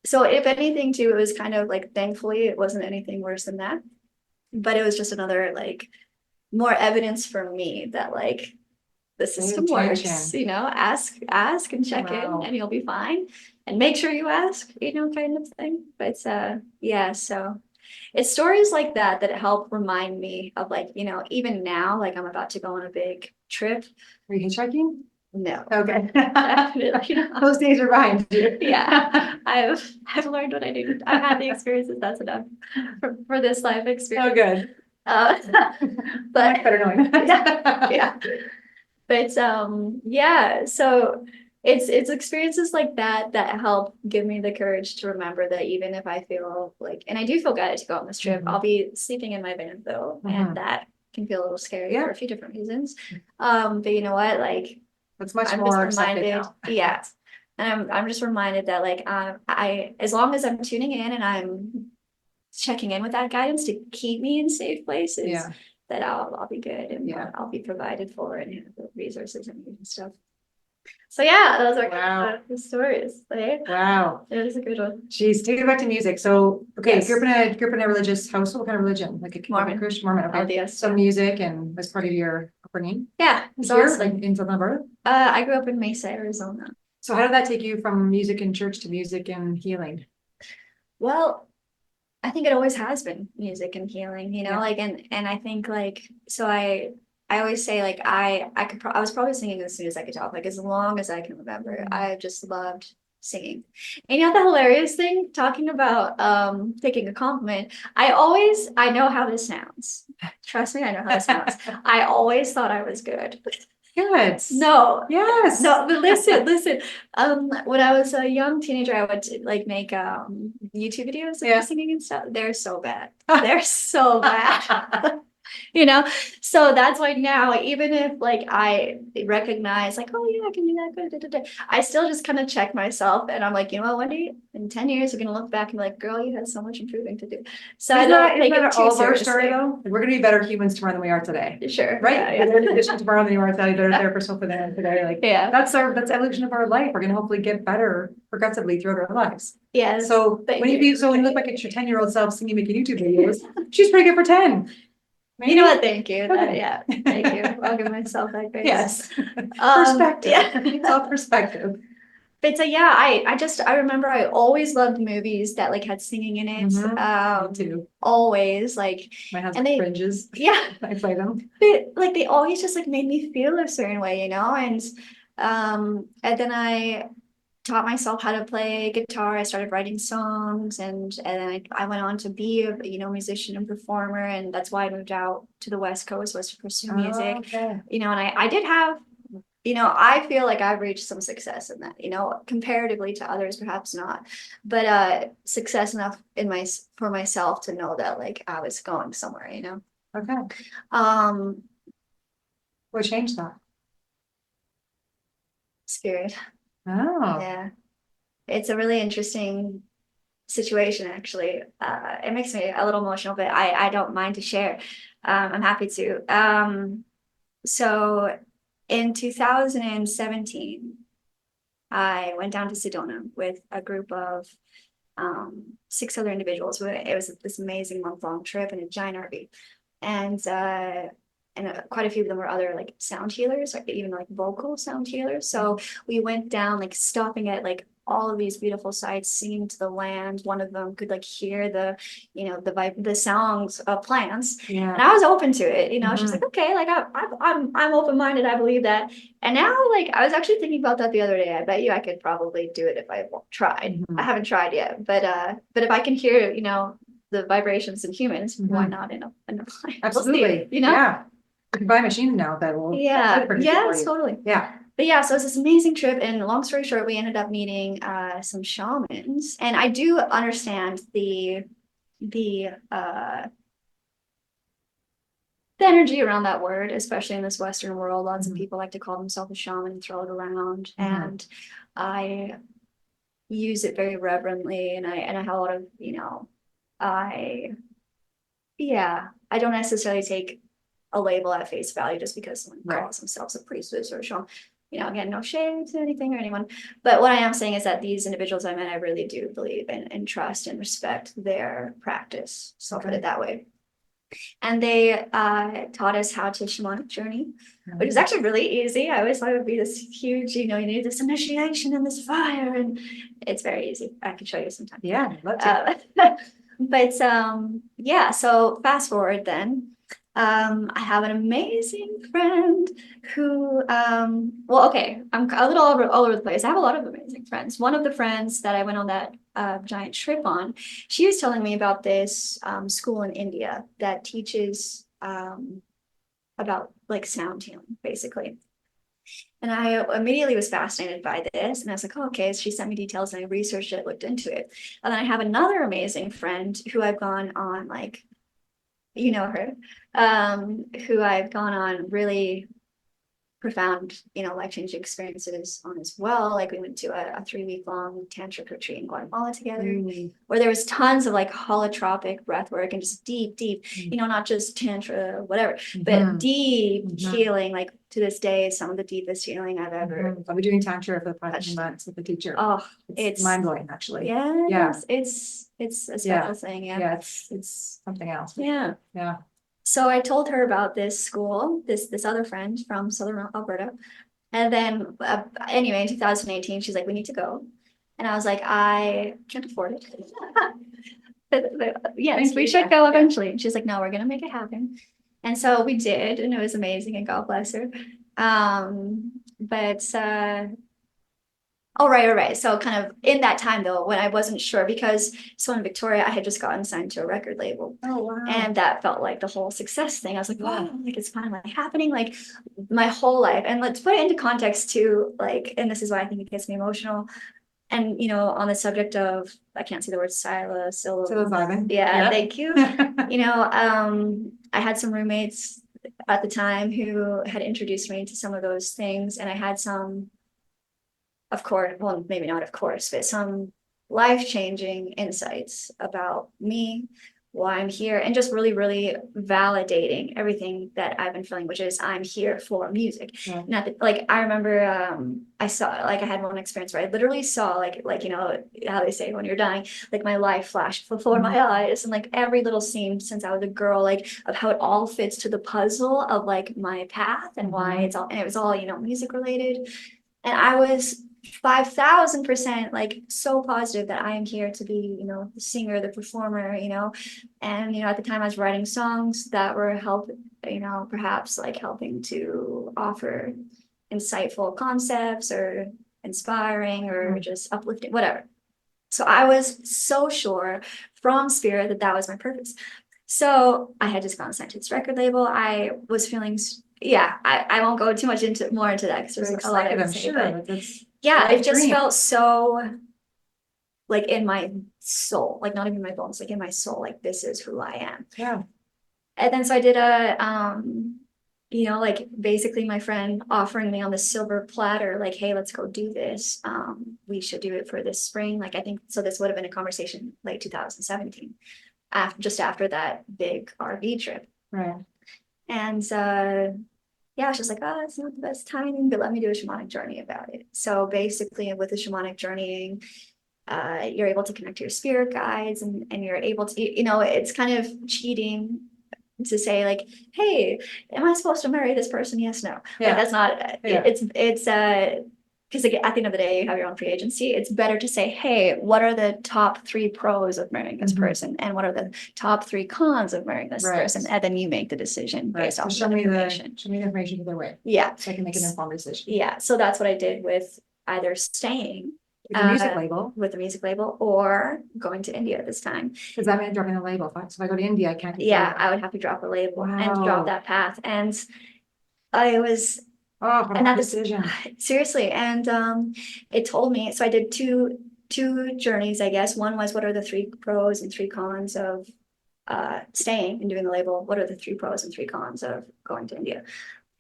So if anything, too, it was kind of like thankfully it wasn't anything worse than that, but it was just another like more evidence for me that like the system works, ask and check in and you'll be fine and make sure you ask, kind of thing. But yeah, so it's stories like that help remind me of like, even now, like I'm about to go on a big trip. Are you hitchhiking? No. Okay. Definitely not. Those days are behind you. Yeah. I've learned what I need. I've had the experiences, that's enough for this life experience. Oh good. But much better knowing that. yeah. But yeah, so it's experiences like that help give me the courage to remember that even if I feel like, and I do feel guided to go on this trip, I'll be sleeping in my van though, and that can feel a little scary for a few different reasons. But you know what, like it's much I'm more just reminded, yeah. And I'm just reminded that like I as long as I'm tuning in and I'm checking in with that guidance to keep me in safe places, that I'll be good and I'll be provided for and have the resources I need and stuff. So yeah, those are kind of the stories. Right? Wow. It was a good one. Jeez, take it back to music. So okay, if you're in a religious household, what kind of religion? Like a Mormon. Christian Mormon. Okay. Oh, yes. So music and as part of your upbringing? Yeah. So here in Southern Alberta? I grew up in Mesa, Arizona. So how did that take you from music and church to music and healing? Well, I think it always has been music and healing, like, and I think like, so I always say like, I was probably singing as soon as I could talk, like as long as I can remember. I just loved singing. And the hilarious thing, talking about taking a compliment, I know how this sounds. Trust me, I know how this sounds. I always thought I was good. Good. No. Yes. No, but listen. When I was a young teenager, I would like make YouTube videos of me singing and stuff. They're so bad. They're so bad. you know? So that's why now, even if like I recognize like, oh yeah, I can do that, good, da, da, da, I still just kind of check myself and I'm like, you know what, Wendy, in 10 years, you're gonna look back and be like, girl, you had so much improving to do. So I don't take it too all of our story seriously. though? We're gonna be better humans tomorrow than we are today. Sure. Right? Yeah, Better physician tomorrow than you are today, better therapist hopefully than I am today. Like, yeah. that's evolution of our life. We're gonna hopefully get better progressively throughout our lives. Yes. So thank when you you. when you look back at your 10-year-old self seeing you making YouTube videos, she's pretty good for 10. You know what? Thank you. Okay. Yeah, thank you. I'll give myself that grace. Yes. Perspective. Yeah. It's all perspective. But so yeah, I remember I always loved movies that like had singing in it. Me too. Always like, My and husband they, cringes. yeah, I play them. but like they always just like made me feel a certain way, and then I taught myself how to play guitar. I started writing songs, and then I went on to be a musician and performer, and that's why I moved out to the West Coast, was to pursue music. Okay. And I did have, I feel like I've reached some success in that, comparatively to others, perhaps not, but success enough for myself to know that like I was going somewhere, Okay. um What changed that? spirit. Oh. Yeah, it's a really interesting situation, actually. It makes me a little emotional, but I don't mind to share. I'm happy to. So in 2017, I went down to Sedona with a group of 6 other individuals. It was this amazing month-long trip in a giant RV, and quite a few of them were other like sound healers, or even like vocal sound healers. So we went down like stopping at like all of these beautiful sites, singing to the land. One of them could like hear the the sounds of plants, Yeah. and I was open to it. She's Mhm. like, okay, like I'm open-minded. I believe that. And now, like, I was actually thinking about that the other day. I bet you I could probably do it if I tried. Mhm. I haven't tried yet, but if I can hear, the vibrations in humans, why Mhm. not in a plant? We'll see, Absolutely. Yeah. You can buy machines now that will. Yeah, produce it yeah, for you. totally. Yeah. But yeah, so it's this amazing trip, and long story short, we ended up meeting some shamans, and I do understand the energy around that word, especially in this Western world. Lots of people like to call themselves a shaman and throw it around, and I use it very reverently, and I have a lot of, I I don't necessarily take a label at face value just because someone Right. calls themselves a priestess or a shaman. Again, no shade to anything or anyone, but what I am saying is that these individuals I met, I really do believe and trust and respect their practice. So I'll put it that way. And they taught us how to shamanic journey, which is actually really easy. I always thought it would be this huge, you need this initiation and this fire, and it's very easy. I can show you sometime. Yeah. I'd love to. But yeah, so fast forward then. I have an amazing friend who, well, okay, I'm a little all over the place. I have a lot of amazing friends. One of the friends that I went on that giant trip on, she was telling me about this school in India that teaches about like sound healing, basically. And I immediately was fascinated by this. And I was like, oh, okay. So she sent me details and I researched it, looked into it. And then I have another amazing friend who I've gone on, like, her, who I've gone on really profound, life-changing experiences on as well. Like we went to a 3-week long tantric retreat in Guatemala together, where there was tons of like holotropic breath work and just deep, not just tantra, whatever, but deep healing. Like to this day, some of the deepest healing I've ever. I'll be doing tantra for the past few months with the teacher. Oh, it's mind blowing, actually. Yes, it's a special thing. Yeah, it's something else. Yeah. Yeah. So I told her about this school, this other friend from Southern Alberta. And then anyway, in 2018, she's like, we need to go. And I was like, I can't afford it. But yes, we should go eventually. And she's like, no, we're going to make it happen. And so we did, and it was amazing, and God bless her. Oh, right. So kind of in that time though, when I wasn't sure, because so in Victoria, I had just gotten signed to a record label. Oh, wow. And that felt like the whole success thing. I was like, wow, like it's finally happening, like my whole life. And let's put it into context too, like, and this is why I think it gets me emotional. And, you know, on the subject of, I can't say the word Psilocybin. yeah, thank you. You know, I had some roommates at the time who had introduced me to some of those things, and I had some, of course, well, maybe not of course, but some life-changing insights about me, why I'm here, and just really, really validating everything that I've been feeling, which is I'm here for music. Yeah. Not that, like, I remember I saw, like, I had one experience where I literally saw, like, you know, how they say when you're dying, like my life flashed before my eyes, and like every little scene since I was a girl, like of how it all fits to the puzzle of like my path and why it's all, and it was all, you know, music related. And I was 5,000% like so positive that I am here to be, you know, the singer, the performer, you know. And, you know, at the time I was writing songs that were you know, perhaps like helping to offer insightful concepts or inspiring or just uplifting, whatever. So I was so sure from spirit that that was my purpose. So I had just gotten signed to this record label. I was feeling, yeah, I won't go too much more into that because there's a lot I Excited, can I'm say, sure. but That's yeah, life it just dream. felt so like in my soul, like not even my bones, like in my soul, like this is who I am. Yeah. And then so I did a you know, like basically my friend offering me on the silver platter, like, hey, let's go do this. We should do it for this spring. Like I think so this would have been a conversation late 2017, just after that big RV trip. Right. And yeah, I was just like, oh, it's not the best timing, but let me do a shamanic journey about it. So basically with the shamanic journeying, you're able to connect to your spirit guides and you're able to, you know, it's kind of cheating to say like, hey, am I supposed to marry this person? Yes, no. Yeah. Like that's not, Yeah. it's because like, at the end of the day, you have your own free agency. It's better to say, hey, what are the top 3 pros of marrying this person? And what are the top 3 cons of marrying this Right. person? And then you make the decision Right. based So off show of that me information. the information either way, Yeah. so I can make an informed decision. Yeah. So that's what I did with either staying With the music label, with the music label or going to India this time. because I'm in dropping the label. So if I go to India, I can't. Yeah, I would have to drop a label and drop Wow. that path. And I was, Oh, what and a that decision. seriously. And it told me, so I did two journeys, I guess. One was what are the 3 pros and 3 cons of staying and doing the label? What are the 3 pros and 3 cons of going to India?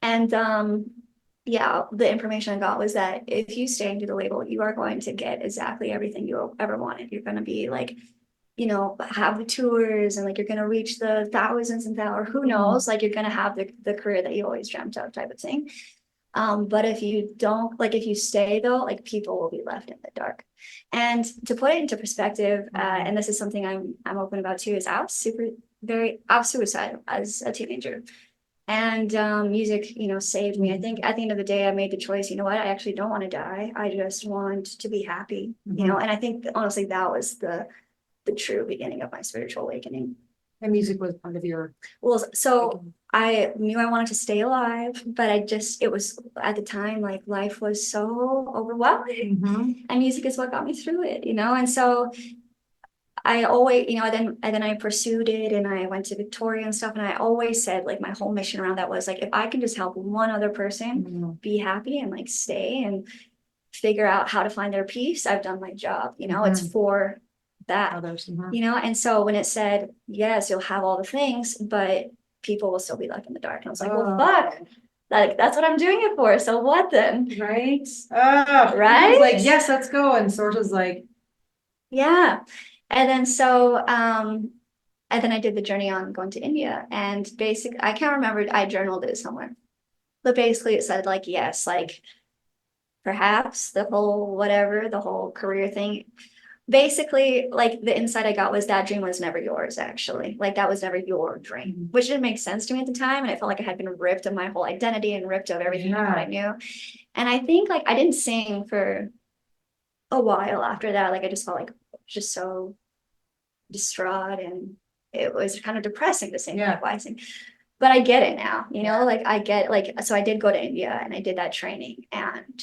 And yeah, the information I got was that if you stay and do the label, you are going to get exactly everything you ever wanted. You're going to be like, you know, have the tours and like you're going to reach the thousands and thousands, or who knows, like you're going to have the career that you always dreamt of type of thing. But if you don't, like if you stay though, like people will be left in the dark. And to put it into perspective, and this is something I'm open about too, is I was suicidal as a teenager. And music, you know, saved me. I think at the end of the day, I made the choice, you know what, I actually don't want to die. I just want to be happy, you know, and I think honestly that was the true beginning of my spiritual awakening. And music was part of your. Well, so I knew I wanted to stay alive, but it was at the time, like life was so overwhelming and music is what got me through it, you know, and so I always, you know, then I pursued it and I went to Victoria and stuff. And I always said, like, my whole mission around that was like, if I can just help one other person be happy and like stay and figure out how to find their peace, I've done my job, you know, it's for that, Others. you know. And so when it said, yes, you'll have all the things, but people will still be left in the dark. And I was like, well, fuck. Like, that's what I'm doing it for. So what then? Right. Right? Like, yes, let's go. And sort of like, yeah. And then so, and then I did the journey on going to India, and basically, I can't remember, I journaled it somewhere, but basically it said like, yes, like perhaps the whole career thing, basically like the insight I got was that dream was never yours, actually. Like that was never your dream, which didn't make sense to me at the time. And I felt like I had been ripped of my whole identity and ripped of everything that I knew. And I think like I didn't sing for a while after that. Like I just felt like just so distraught and it was kind of depressing to sing like why sing. But I get it now, you know, like I get like, so I did go to India and I did that training and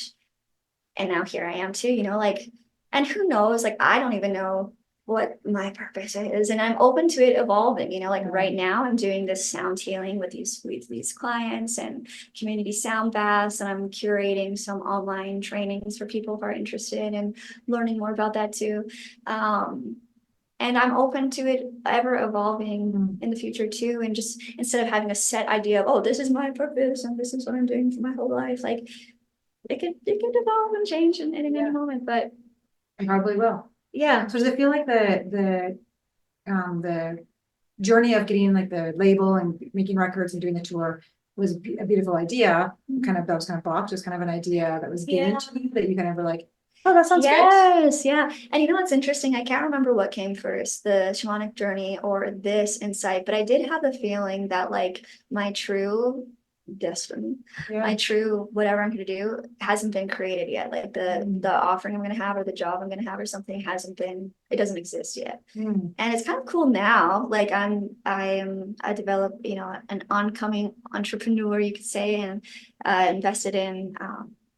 now here I am too, you know, like, and who knows, like I don't even know what my purpose is, and I'm open to it evolving, you know, like Yeah. right now I'm doing this sound healing with these clients and community sound baths, and I'm curating some online trainings for people who are interested in learning more about that too. And I'm open to it ever evolving in the future too, and just instead of having a set idea of, oh, this is my purpose and this is what I'm doing for my whole life, like it could evolve and change in any moment, but I probably will. yeah. So does it feel like the journey of getting like the label and making records and doing the tour was a beautiful idea? Kind of, that was kind of blocked, just kind of an idea that was given Yeah. to you that you kind of were like, oh, that sounds good. Yes, yeah. And you know what's interesting? I can't remember what came first, the shamanic journey or this insight, but I did have the feeling that like my true destiny, Yeah. my true whatever I'm gonna do hasn't been created yet. Like the offering I'm gonna have or the job I'm gonna have or something it doesn't exist yet. Mm. And it's kind of cool now. Like I developed, you know, an oncoming entrepreneur, you could say, and invested in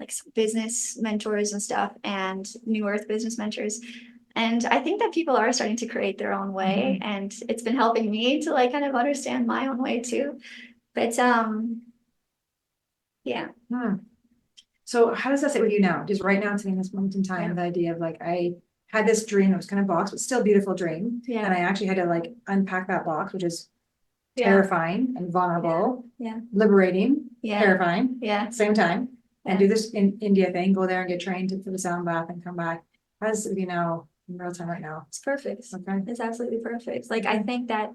like some business mentors and stuff, and New Earth business mentors. And I think that people are starting to create their own way, and it's been helping me to like kind of understand my own way too. But yeah. So how does that sit with you now? Just right now, today, in this moment in time, Yeah. the idea of like, I had this dream that was kind of boxed, but still a beautiful dream. Yeah. And I actually had to like unpack that box, which is Yeah. terrifying and vulnerable, Yeah. liberating, Yeah. terrifying, Yeah. same time. And Yeah. do this in India thing, go there and get trained for the sound bath and come back. How does it, you know, in real time right now? It's perfect. Okay. It's absolutely perfect. Like I Okay. think that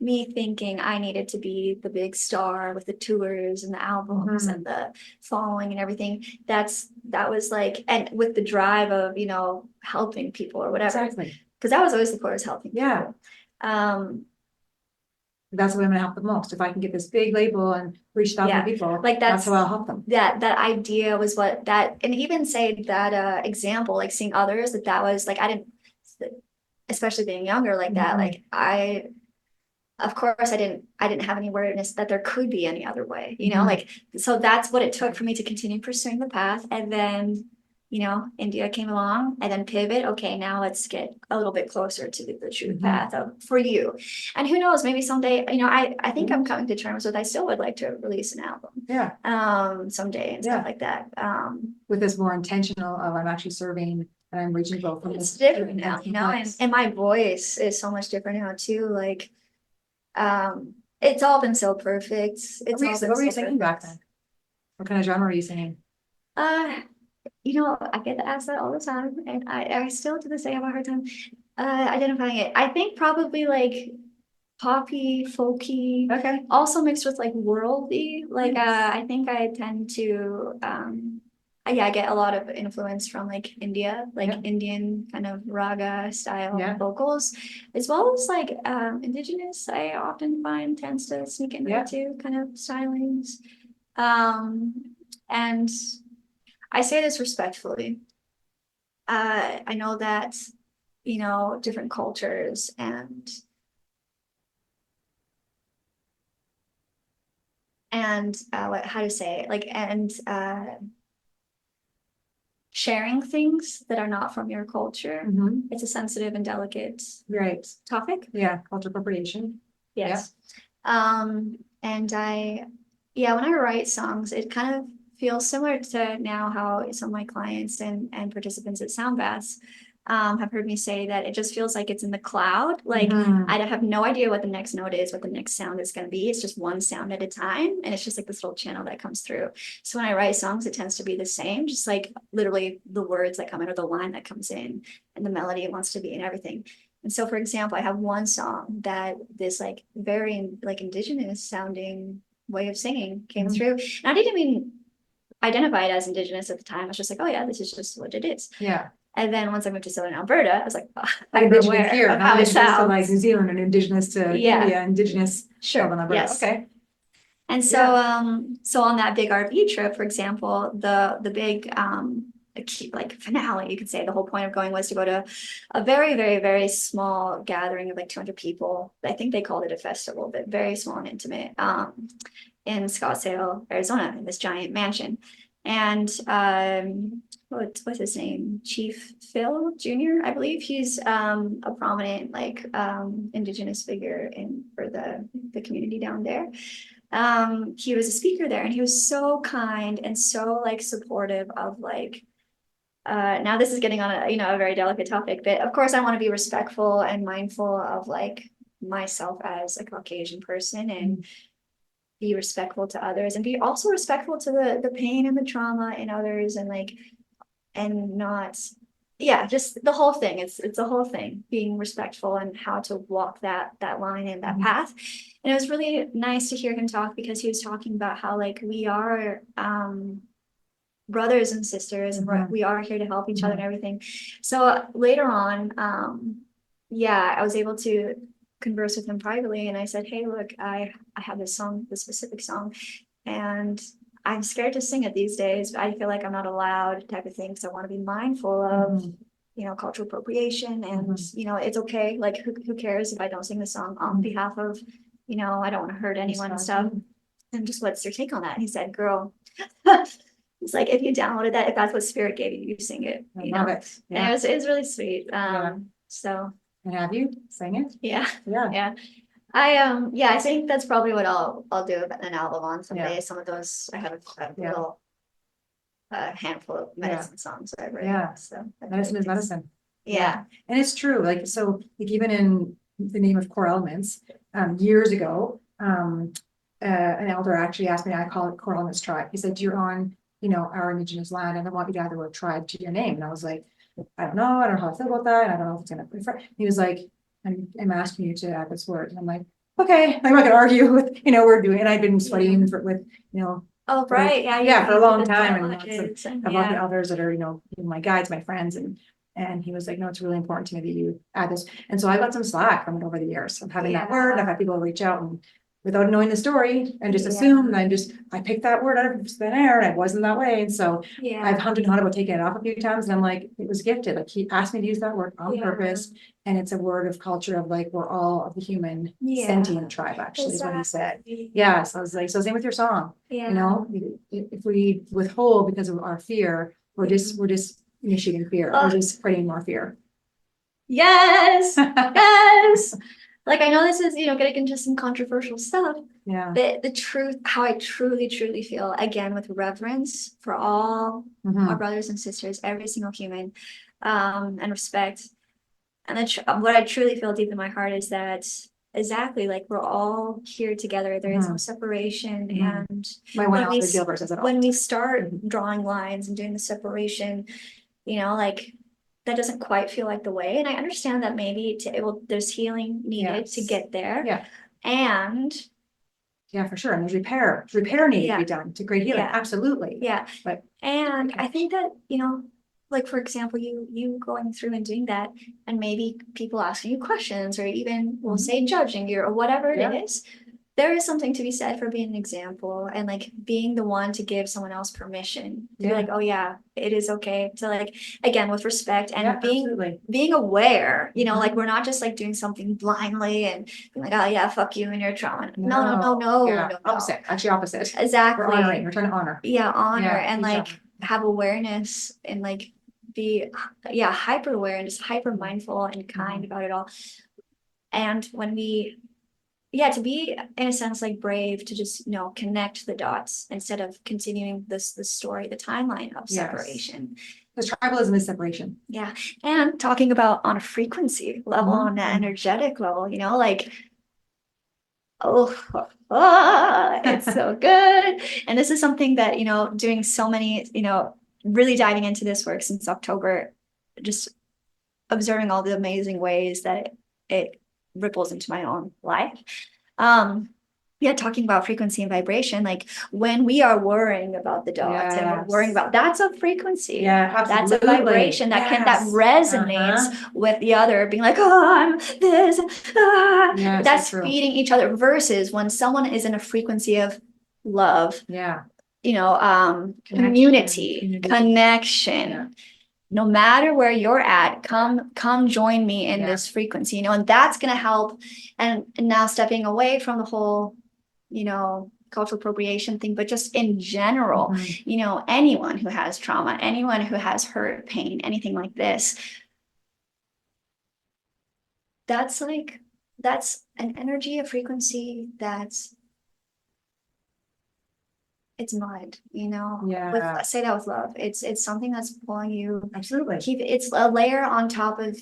me thinking I needed to be the big star with the tours and the albums and the following and everything. That was like, and with the drive of, you know, helping people or whatever. Exactly. Because that was always the core, is helping Yeah. people. That's what I'm gonna help the most. If I can get this big label and reach out to Yeah. people, Like that's how I'll help them. that idea was what that, and even say that example, like seeing others, that was like, I didn't, especially being younger like that, like of course I didn't have any awareness that there could be any other way, you know, like, so that's what it took for me to continue pursuing the path. And then, you know, India came along, and then pivot. Okay, now let's get a little bit closer to the true path for you. And who knows, maybe someday, you know, I think I'm coming to terms with, I still would like to release an album. Yeah. Someday and stuff like that. With this more intentional of, I'm actually serving and I'm reaching people from It's this. different now, you know, and my voice is so much different now too. Like, it's all been so perfect. It's all been What were you so singing back perfect. then? What kind of genre were you singing? You know, I get asked that all the time, and I still to this day have a hard time identifying it. I think probably like poppy, folky, Okay. also mixed with like worldly. Like I think I tend to yeah, I get a lot of influence from like India, like Indian kind of raga style vocals, as well as like indigenous. I often find tends to sneak in there too, kind of stylings. And I say this respectfully. I know that, you know, different cultures and how to say it, like, and sharing things that are not from your culture. It's a sensitive and delicate topic. Yeah, cultural appropriation. Yes. And when I write songs, it kind of feels similar to now how some of my clients and participants at Sound Baths have heard me say that it just feels like it's in the cloud. Like I have no idea what the next note is, what the next sound is going to be. It's just one sound at a time. And it's just like this little channel that comes through. So when I write songs, it tends to be the same, just like literally the words that come in or the line that comes in and the melody it wants to be and everything. And so, for example, I have one song that this like very like indigenous sounding way of singing came through. And I didn't even identify it as indigenous at the time. I was just like, oh yeah, this is just what it is. Yeah. And then once I moved to Southern Alberta, I was like, oh, I'm indigenous here, of not how it indigenous to sounds. like New Zealand and indigenous to India, indigenous Southern Alberta. Yes. Okay. And so, so on that big RV trip, for example, the big like finale, you could say, the whole point of going was to go to a very, very, very small gathering of like 200 people. I think they called it a festival, but very small and intimate, in Scottsdale, Arizona, in this giant mansion. And what's his name? Chief Phil Jr., I believe. He's a prominent like Indigenous figure for the community down there. He was a speaker there, and he was so kind and so like supportive of like now this is getting on a very delicate topic, but of course I want to be respectful and mindful of like myself as a Caucasian person, and be respectful to others, and be also respectful to the pain and the trauma in others, and like, and not, yeah, just the whole thing. It's a whole thing, being respectful and how to walk that line and that path. And it was really nice to hear him talk, because he was talking about how like we are brothers and sisters, and we are here to help each other and everything. So later on, I was able to converse with him privately, and I said, hey, look, I have this song, this specific song, and I'm scared to sing it these days. I feel like I'm not allowed, type of thing, because I want to be mindful of cultural appropriation, and it's okay, like who cares if I don't sing the song on behalf of, I don't want to hurt anyone and stuff. And just, what's your take on that? And he said, girl, it's like, if you downloaded that, if that's what spirit gave you, you sing it. I love it. And it was really sweet. So. And have you sang it? Yeah. Yeah. I think that's probably what I'll do an album on someday. Yeah. Some of those I have a little handful of medicine songs I've written. Yeah. So Medicine is medicine. Yeah. And it's true. Like, so like even in the name of Core Elements, years ago, an elder actually asked me, I call it Core Elements Tribe. He said, you're on, our Indigenous land, and I want you to add the word tribe to your name. And I was like, I don't know how I feel about that. And I don't know if it's gonna be fair. He was like, I'm asking you to add this word. And I'm like, okay, I'm not gonna argue with, we're doing, and I've been studying with, Oh, right. yeah, for a long time. And Languages, I've got the others that are, my guides, my friends, and he was like, no, it's really important to me that you add this. And so I got some slack from it over the years of having that word. I've had people reach out and without knowing the story and just assume, and I picked that word out of thin air, and it wasn't that way. And so I've hummed and hawed about taking it off a few times, and I'm like, it was gifted. Like, he asked me to use that word on purpose. And it's a word of culture of like, we're all of the human sentient tribe, actually, is what he said. Yeah. So I was like, so same with your song. If we withhold because of our fear, we're just initiating fear. We're just creating more fear. Yes. Yes. Like, I know this is, getting into some controversial stuff. Yeah. But the truth, how I truly feel, again, with reverence for all our brothers and sisters, every single human, and respect. And what I truly feel deep in my heart is that exactly, like, we're all here together. There is no separation. And My one elder Gilbert says it all. when we start drawing lines and doing the separation, like, that doesn't quite feel like the way. And I understand that maybe there's healing needed to get there. Yeah. And yeah, for sure. And there's repair needed to be done to great healing. Yeah. Absolutely. Yeah. But and I think that, like, for example, you going through and doing that, and maybe people asking you questions, or even we'll say judging you, or whatever it is, there is something to be said for being an example, and like being the one to give someone else permission to be like, oh yeah, it is okay to, like, again, with respect, and being aware, like, we're not just like doing something blindly and being like, oh yeah, fuck you and your trauma. No. Opposite. Actually opposite. Exactly. We're honoring. We're trying to honor. Honor and like have awareness, and like be hyper aware and just hyper mindful and kind about it all. And when we to be, in a sense, like, brave to just connect the dots instead of continuing the story, the timeline of separation. Because tribalism is separation. And talking about on a frequency level, on an energetic level, like, it's so good. And this is something that, doing so many, really diving into this work since October, just observing all the amazing ways that it ripples into my own life. Talking about frequency and vibration, like, when we are worrying about the dots and we're worrying about, that's a frequency. Absolutely. That's a vibration that resonates with the other, being like, oh, I'm this. That's feeding each other, versus when someone is in a frequency of love. Community, connection. No matter where you're at, come join me in this frequency, and that's going to help. And now stepping away from the whole, cultural appropriation thing, but just in general, Mhm. you know, anyone who has trauma, anyone who has hurt, pain, anything like this, that's like, that's an energy, a frequency that's, it's mud, you know, with, Yeah. say that with love. It's something that's pulling you, Absolutely. keep, it's a layer on top of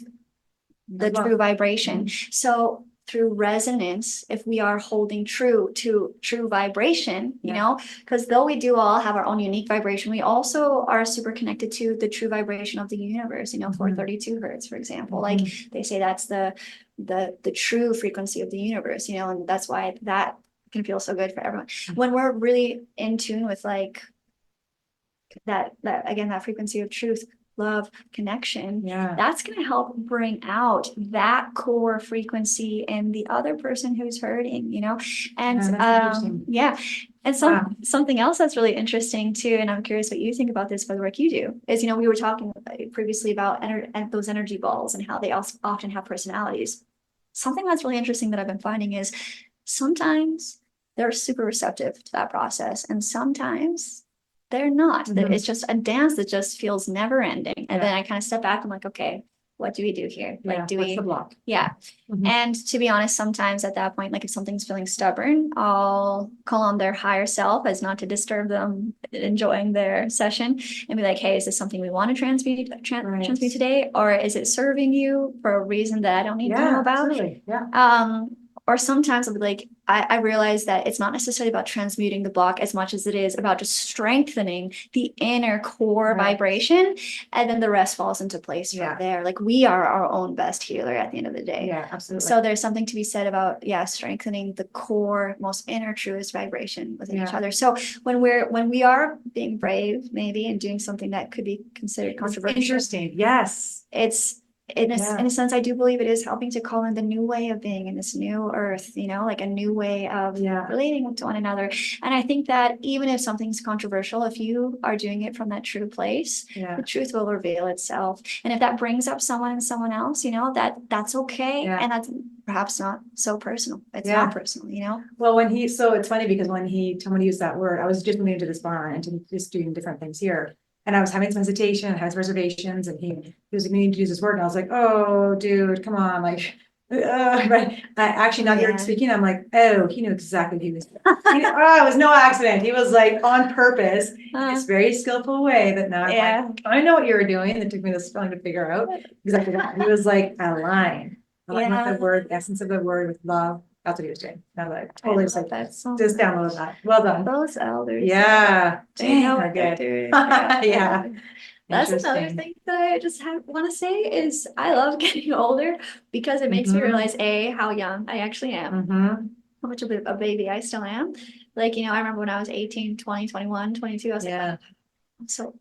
the Love. true vibration. So through resonance, if we are holding true to true vibration, you Yeah. know, because though we do all have our own unique vibration, we also are super connected to the true vibration of the universe, you know, Mhm. 432 hertz, for example. Like they say that's the true frequency of the universe, you know, and that's why that can feel so good for everyone. When we're really in tune with like that again, that frequency of truth, love, connection, Yeah. that's going to help bring out that core frequency in the other person who's hurting, you know. And Yeah, that's interesting. yeah, and Wow. something else that's really interesting too, and I'm curious what you think about this for the work you do, is, you know, we were talking previously about those energy balls and how they also often have personalities. Something that's really interesting that I've been finding is sometimes they're super receptive to that process, and sometimes they're not. Mhm. It's just a dance that just feels never ending. And Yeah. then I kind of step back. I'm like, okay, what do we do here? Yeah. Like, do What's we? the block? Yeah. Mhm. And to be honest, sometimes at that point, like if something's feeling stubborn, I'll call on their higher self as not to disturb them enjoying their session and be like, hey, is this something we want to transmute today? Or is it serving you for a reason that I don't need to know Yeah, about? absolutely. Yeah. Or sometimes I'll be like, I realize that it's not necessarily about transmuting the block as much as it is about just strengthening the inner core Right. vibration. And then the rest falls into place Yeah. from there. Like we are our own best healer at the end of the day. Yeah, absolutely. So there's something to be said about, yeah, strengthening the core, most inner, truest vibration within each Yeah. other. So when we are being brave, maybe, and doing something that could be considered It's controversial, interesting. Yes. it's in Yeah. a sense, I do believe it is helping to call in the new way of being in this new earth, you know, like a new way of Yeah. relating to one another. And I think that even if something's controversial, if you are doing it from that true place, Yeah. the truth will reveal itself. And if that brings up someone and someone else, you know, that's okay. Yeah. And that's perhaps not so personal. It's Yeah. not personal, you know? Well, so it's funny because when he told me to use that word, I was just moving to this barn and just doing different things here. And I was having some hesitation, had reservations, and he was like, "You need to use this word." And I was like, "Oh, dude, come on!" Like, but I actually now you're speaking, I'm like, "Oh, he knew exactly what he was." Oh, it was no accident. He was like on purpose, in this very skillful way. That now I'm like, I know what you were doing. It took me this long to figure out exactly that. He was like, align with the word, the essence of the word with love. That's what he was doing. Now that I totally just download that. Well done. Those elders. Yeah. They know Dang, what they're good. doing. Yeah. That's another Interesting. thing that I just want to say is I love getting older because it makes me Mhm. realize how young I actually am, Mhm. how much of a baby I still am. Like, you know, I remember when I was 18, 20, 21, 22, I was like, Yeah.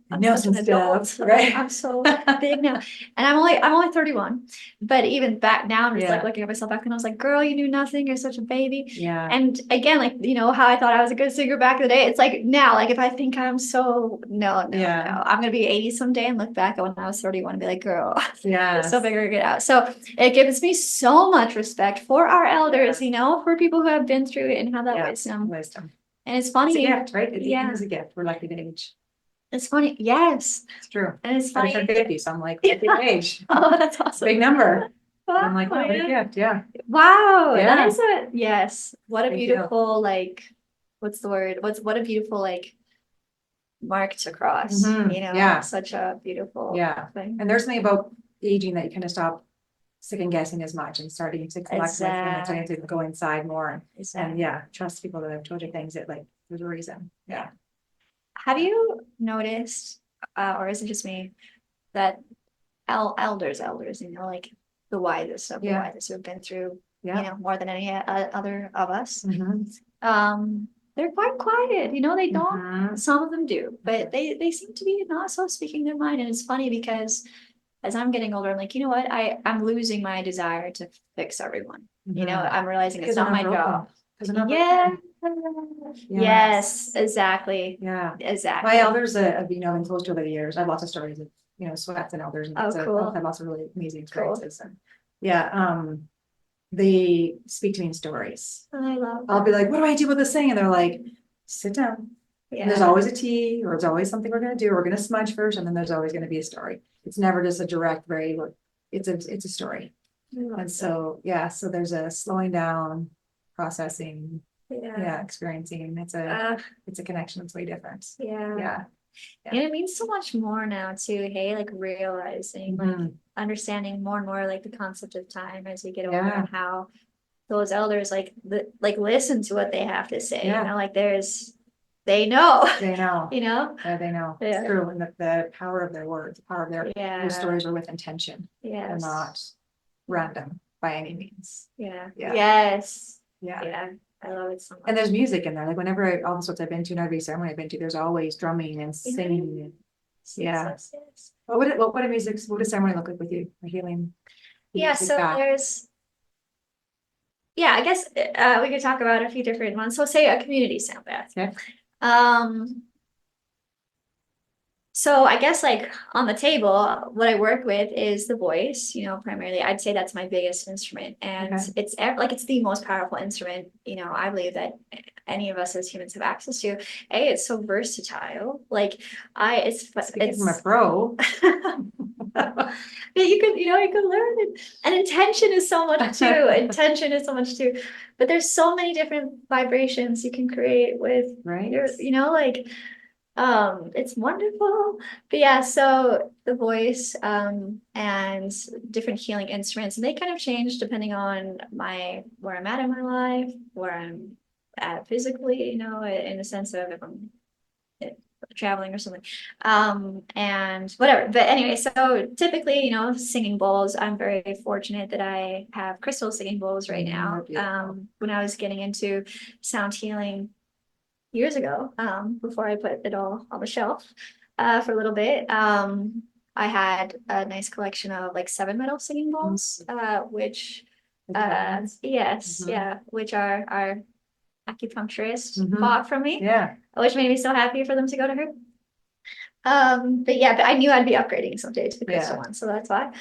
I'm know such an some adult, stuff, right? I'm so big now. And I'm only 31. But even back now, I'm just like Yeah. looking at myself back and I was like, girl, you knew nothing, you're such a baby. Yeah. And again, like, you know, how I thought I was a good singer back in the day, it's like now, like if I think I'm so no, Yeah. I'm gonna be 80 someday and look back at when I was 31 and be like, girl, Yeah. so figuring it out. So it gives me so much respect for our elders, you know, for people who have been through it and have that wisdom. And it's funny. It's a gift, right? It Yeah. is a gift. We're lucky to age. It's funny. Yes. It's true. And it's I funny. turned 50, so I'm like, big age. Oh, that's awesome. Big number. I'm like, Wow, what a gift. Yeah. Wow. Yeah. That is yes. What a Thank you. beautiful, like, what's the word? What a beautiful, like, mark to cross, Mhm. you know? Yeah. Such a beautiful thing. And there's something about aging that you kind of stop second guessing as much and starting to collect with and starting to go inside more and trust people that have told you things that like there's a reason. Yeah. Have you noticed, or is it just me, that elders, you know, like the wisest of the wisest who have been through, you know, more than any other of us, they're quite quiet, you know, they don't, some of them do, but they seem to be not so speaking their mind. And it's funny because as I'm getting older, I'm like, you know what, I'm losing my desire to fix everyone. You know, I'm realizing it's not my job. Yes, exactly. Yeah. Exactly. My elders have been close to over the years. I have lots of stories of, you know, sweats and elders. And cool. I've had lots of really amazing experiences. And they speak to me in stories. I love I'll be like, what do I do with this thing? And they're like, sit down. Yeah. And there's always a tea, or it's always something we're gonna do. We're gonna smudge first, and then there's always gonna be a story. It's never just a direct, it's a story. And so, yeah, so there's a slowing down, processing, yeah, experiencing. It's a connection that's way different. Yeah. Yeah. And it means so much more now too, hey, like realizing, like Mhm. understanding more and more like the concept of time as we get older Yeah. and how those elders like listen to what they have to say, Yeah. you know, like they know, They know. you know? Yeah, they know. Yeah. It's true. And the power of their words, the power of their Yeah. stories are with intention. Yes. They're not random by any means. Yeah. Yeah. Yes. Yeah. Yeah. I love it so much. And there's music in there. Like whenever all the sorts I've been to, and every ceremony I've been to, there's always drumming and singing. Yeah. Yes, yes. What does ceremony look like with you? A healing? Yeah, music so bath? I guess we could talk about a few different ones. So say a community sound bath. Okay. So I guess like on the table, what I work with is the voice, you know, primarily. I'd say that's my biggest instrument. And Okay. it's the most powerful instrument, you know, I believe that any of us as humans have access to. It's so versatile. Like Speaking from a pro. that you could learn it. And intention is so much too. But there's so many different vibrations you can create with Right. you know, like it's wonderful. But yeah, so the voice and different healing instruments, and they kind of change depending on where I'm at in my life, where I'm at physically, you know, in the sense of if I'm traveling or something, and whatever. But anyway, so typically, you know, singing bowls, I'm very fortunate that I have crystal singing bowls right now. When I was getting into sound healing years ago, before I put it all on the shelf for a little bit, I had a nice collection of like 7 metal singing bowls, which yes, Mhm. yeah, which our acupuncturist Mhm. bought from me, Yeah. which made me so happy for them to go to her. But I knew I'd be upgrading someday to the crystal one, so that's why.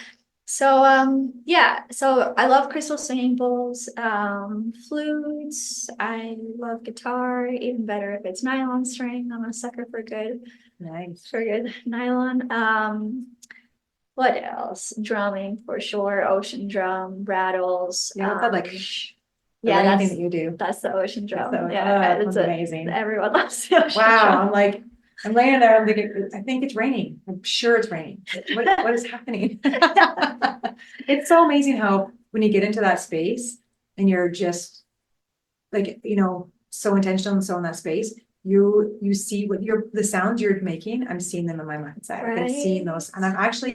So so I love crystal singing bowls, flutes. I love guitar, even better if it's nylon string. I'm a sucker for good nylon. What else? Drumming for sure. Ocean drum, rattles. Yeah, what's that like? Yeah, anything that you do. that's the ocean drum. So, Yeah, that's amazing. Everyone loves the ocean Wow, drum. I'm laying there, I'm thinking, I think it's raining. I'm sure it's raining. What is happening? It's so amazing how when you get into that space and you're just like, you know, so intentional and so in that space, you see the sounds you're making, I'm seeing them in my mind's eye. I'm seeing those, and I'm actually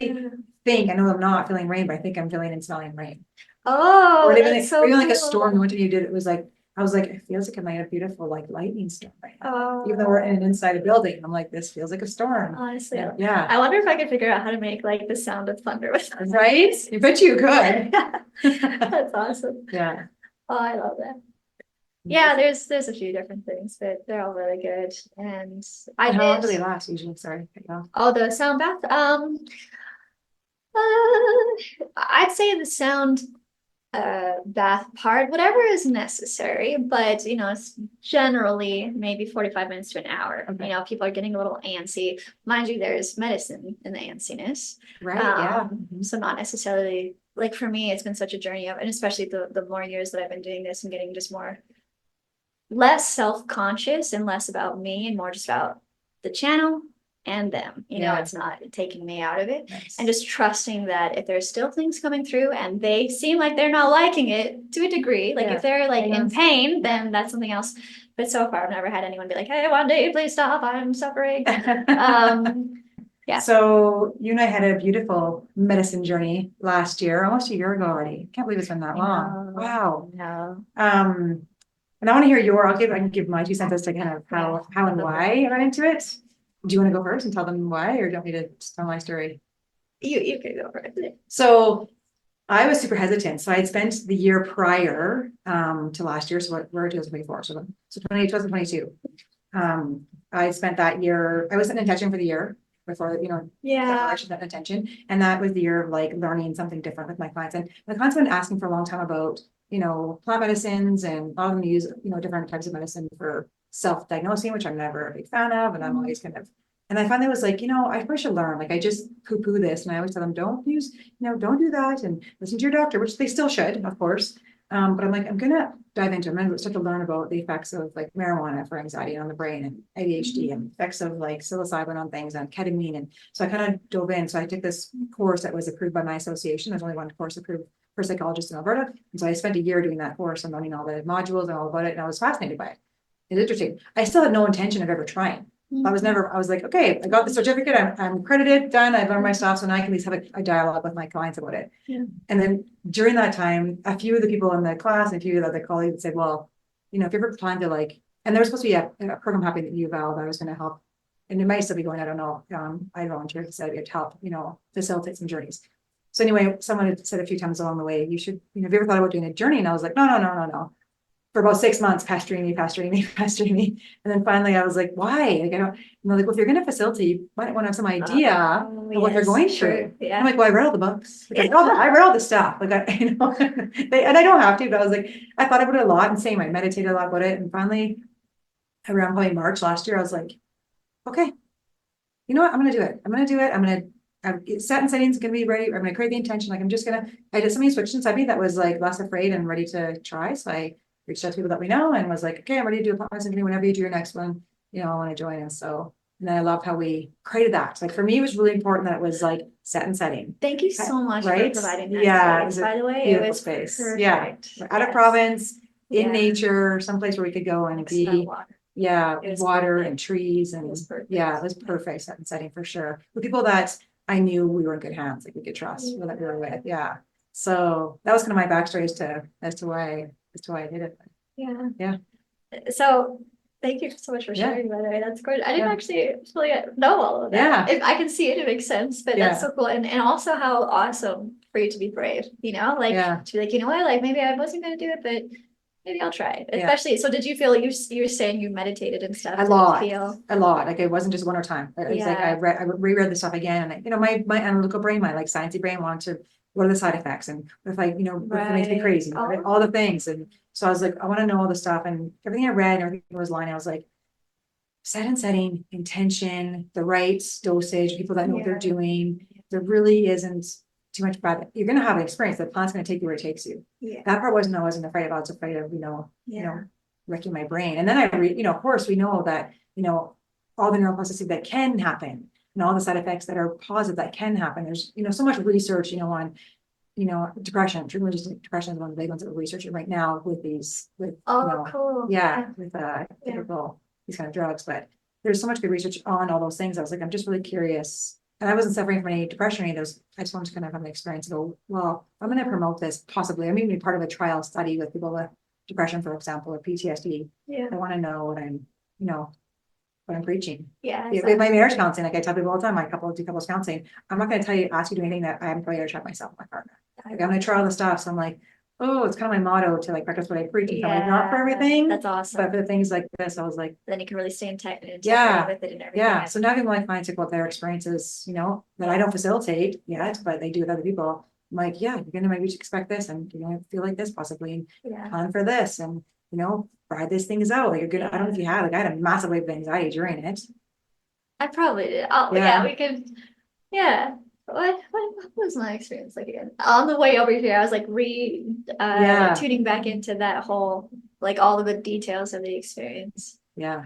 I know I'm not feeling rain, but I think I'm feeling and smelling rain. Oh, or even that's so like a cool. storm. One time you did, it was like, I was like, it feels like a beautiful like lightning storm right now. Oh. Even though we're inside a building, I'm like, this feels like a storm. Honestly, Yeah. I wonder if I could figure out how to make like the sound of thunder with that. Right? I bet you could. That's awesome. Yeah. Oh, I love that. Yeah, there's a few different things, but they're all really good. And how long do they last usually? Sorry. Oh, the sound bath. I'd say the sound bath part, whatever is necessary, but you know, it's generally maybe 45 minutes to an hour. Okay. You know, people are getting a little antsy. Mind you, there's medicine in the antsiness. Right. Yeah. So not necessarily like for me, it's been such a journey of, and especially the more years that I've been doing this and getting just less self-conscious and less about me and more just about the channel and them. You know, it's not taking me out of it. Nice. And just trusting that if there's still things coming through and they seem like they're not liking it to a degree, like if they're like in pain, then that's something else. But so far I've never had anyone be like, hey, one day please stop, I'm suffering. Yeah. So you and I had a beautiful medicine journey last year, almost a year ago already. Can't believe it's been that long. Wow. No. And I want to hear I can give my 2 cents as to kind of how and why I got into it. Do you want to go first and tell them why, or do you want me to tell my story? You can go for it. So I was super hesitant. So I had spent the year prior to last year, so we're 2024, so 2022. I spent that year, I was in intention for the year before, you know, declaration of intention. And that was the year of like learning something different with my clients. And my clients have been asking for a long time about, you know, plant medicines, and a lot of them use, you know, different types of medicine for self-diagnosing, which I'm never a big fan of, and I'm always kind of, and I finally was like, I probably should learn, like, I just poo-poo this, and I always tell them, don't use, don't do that, and listen to your doctor, which they still should, of course. But I'm like, I'm gonna dive into, I'm gonna start to learn about the effects of like marijuana for anxiety on the brain and ADHD and effects of like psilocybin on things and ketamine. And so I kind of dove in. So I took this course that was approved by my association. There's only one course approved for psychologists in Alberta. And so I spent a year doing that course and learning all the modules and all about it. And I was fascinated by it. It's interesting. I still had no intention of ever trying. I was like, okay, I got the certificate, I'm accredited, done, I've learned my stuff, so now I can at least have a dialogue with my clients about it. Yeah. And then during that time, a few of the people in the class, and a few of the other colleagues said, well, if you ever plan to like, and there was supposed to be a program happening at U of L that I was going to help, and it might still be going, I don't know, I volunteered, so I'd help, facilitate some journeys. So anyway, someone had said a few times along the way, you should, have you ever thought about doing a journey? And I was like, no. For about 6 months, pestering me. And then finally I was like, why? Like, I don't, well, if you're going to facilitate, you might want to have some idea of what they're going through. Yeah. I'm like, well, I read all the books. Like, I read all the stuff. Like, and I don't have to, but I was like, I thought about it a lot, and same, I meditated a lot about it. And finally, around probably March last year, I was like, okay, you know what? I'm going to do it. I'm going to set and settings going to be ready. I'm going to create the intention. Like, I did something switched inside me that was like less afraid and ready to try. So I reached out to people that we know and was like, okay, I'm ready to do a podcast interview whenever you do your next one, I want to join. And so, and then I love how we created that. Like for me, it was really important that it was like set and setting. Thank you so much for Right? providing that Yeah, space, it was a by the way. It beautiful was space. perfect. Yeah. Out of Yes. province, in Yeah. nature, someplace where we could go and Next to that be, water. Water perfect. and trees It and was perfect. yeah, it was perfect set and setting for sure. With people that I knew we were in good hands, like we could trust, that we were with. Yeah. So that was kind of my backstory as to why I did it. Yeah. Yeah. So thank you so much for Yeah. sharing, by the way. That's great. I didn't Yeah. actually really know all of that. Yeah. If I can see it, it makes sense, but Yeah. that's so cool. And also how awesome for you to be brave, like Yeah. to be like, you know what, like maybe I wasn't gonna do it, but maybe I'll try it. Yeah. Especially, so did you feel you were saying you meditated and stuff? A Did lot. it feel Like it wasn't just one or time. It was like I reread the stuff again, and my analytical brain, my like sciencey brain wanted to, what are the side effects, and if what if it makes me Right. crazy, Oh. all the things. And so I was like, I want to know all the stuff, and everything I read, everything was lying. I was like, set and setting, intention, the right dosage, people that know what they're Yeah. doing. There really isn't too much bad. You're gonna have an experience. The plant's gonna take you where it takes you. Yeah. That part I wasn't afraid of. I was afraid of, Yeah. wrecking my brain. And then I read, of course, we know that, all the neuroplasticity that can happen and all the side effects that are positive that can happen. There's, so much research, on, depression, treatment-resistant depression is one of the big ones that we're researching right now with these, Oh, cool. with typical, these kind of drugs. But there's so much good research on all those things. I was like, I'm just really curious. And I wasn't suffering from any depression or any of those. I just wanted to kind of have an experience and go, well, I'm going to promote this possibly. I'm even be part of a trial study with people with depression, for example, or PTSD. Yeah. I want to know what I'm, what I'm preaching. Yeah. With my marriage counseling, like I tell people all the time, my couples counseling, I'm not going to ask you to do anything that I haven't probably tried myself, my partner. Like I'm going to try all the stuff. So I'm like, oh, it's kind of my motto to like practice what I preach. And like, not for everything, That's awesome. but for things like this, I was like, Then you can really stay in touch with it and everything. yeah. So now having my clients talk about their experiences, that I don't facilitate yet, but they do with other people. I'm like, yeah, you're gonna maybe expect this, and you're gonna feel like this possibly, and Yeah. plan for this, and ride these things out. Like you're good. I don't know if you had, like I had a massive wave of anxiety during it. I probably did. Oh, Yeah. we could. Yeah. What was my experience like again? On the way over here, I was like tuning back into that whole, like all of the details of the experience. Yeah.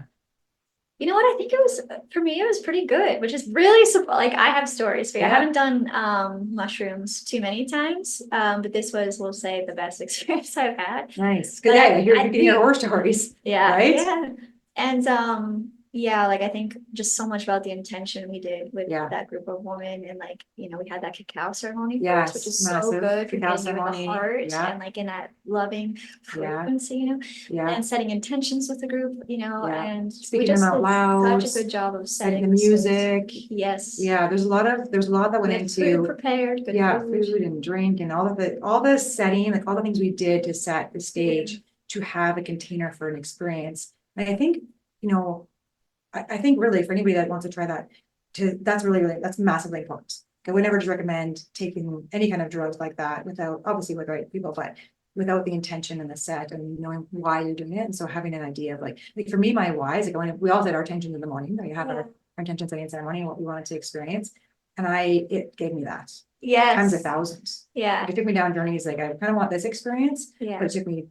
You know what? I think it was, for me, it was pretty good, which is really, like, I have stories for you. I Yeah. haven't done mushrooms too many times, but this was, we'll say, the best experience I've had. Nice. Good. But Yeah. I You can hear think- horror stories. Yeah. Right? Yeah. And yeah, like I think just so much about the intention we did with Yeah. that group of women, and like, we had that cacao ceremony first, Yes, which is so massive good for cacao getting you in the ceremony, heart yeah. and like in that loving Yeah. frequency, Yeah. and setting intentions with the group, Yeah. and we Speaking just them out did loud, such a good job of setting setting the space. music. Yes. Yeah. There's a lot that went Good food into. prepared, good Yeah, food. food and drink and all the setting, like all the things we did to set the stage to have a container for an experience. And I think, I think really for anybody that wants to try that, that's that's massively important. I would never just recommend taking any kind of drugs like that without, obviously with the right people, but without the intention and the set and knowing why you're doing it. And so having an idea of like for me, my why is like when we all set our intentions in the morning, we have our intentions in the morning, what we wanted to experience. And it gave me that. Yes. Times 1,000. Yeah. It took me down journeys like I kind of want this experience, Yeah. but it took me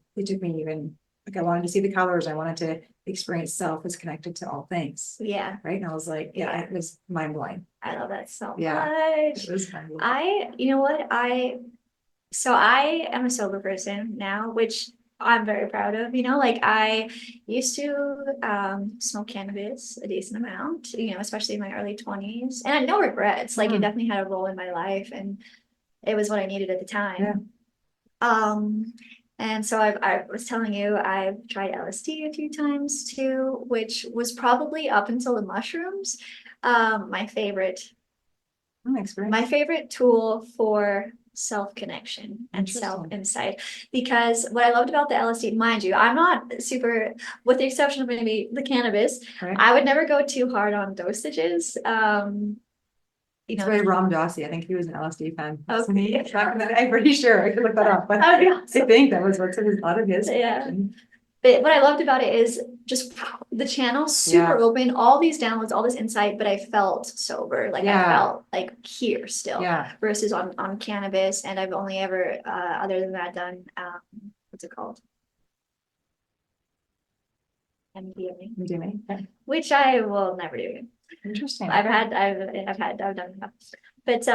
even like I wanted to see the colors. I wanted to experience self as connected to all things. Yeah. Right. And I was like, yeah. It was mind blowing. I love that so Yeah. much. It was mind blowing. You know what? So I am a sober person now, which I'm very proud of, you know, like I used to smoke cannabis a decent amount, you know, especially in my early 20s. And I had no regrets. Like it definitely had a role in my life and it was what I needed at the time. Yeah. And so I was telling you, I've tried LSD a few times too, which was probably up until the mushrooms, my favorite tool for self-connection and self-insight. Because what I loved about the LSD, mind you, I'm not super, with the exception of maybe the cannabis, I would never go too hard on dosages. You know, it's Ram Dass. I think he was an LSD fan. Okay. I'm pretty sure I could look that up, but I think that was a lot of his. Yeah. But what I loved about it is just the channel super open, all these downloads, all this insight, but I felt sober. Like I felt like here still versus on cannabis. And I've only ever, other than that, done, what's it called? MDMA. Which I will never do. Interesting. I've done enough. But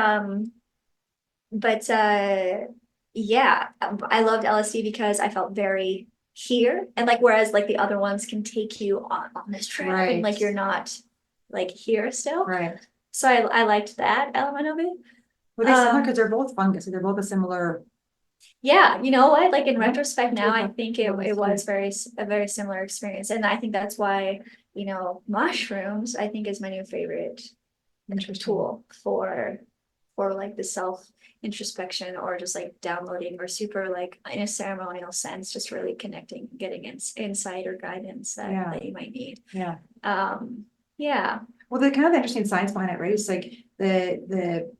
yeah, I loved LSD because I felt very here and like whereas like the other ones can take you on this trip and like you're not like here still. So I liked that element of it. Well, they similar because they're both fungus, so they're both a similar. Yeah, you know what? Like in retrospect now, I think it was a very similar experience. And I think that's why, you know, mushrooms, I think is my new favorite tool for like the self introspection or just like downloading or super like in a ceremonial sense, just really connecting, getting insight or guidance that you might need. Yeah. Yeah. Well, the kind of interesting science behind it, right? It's like the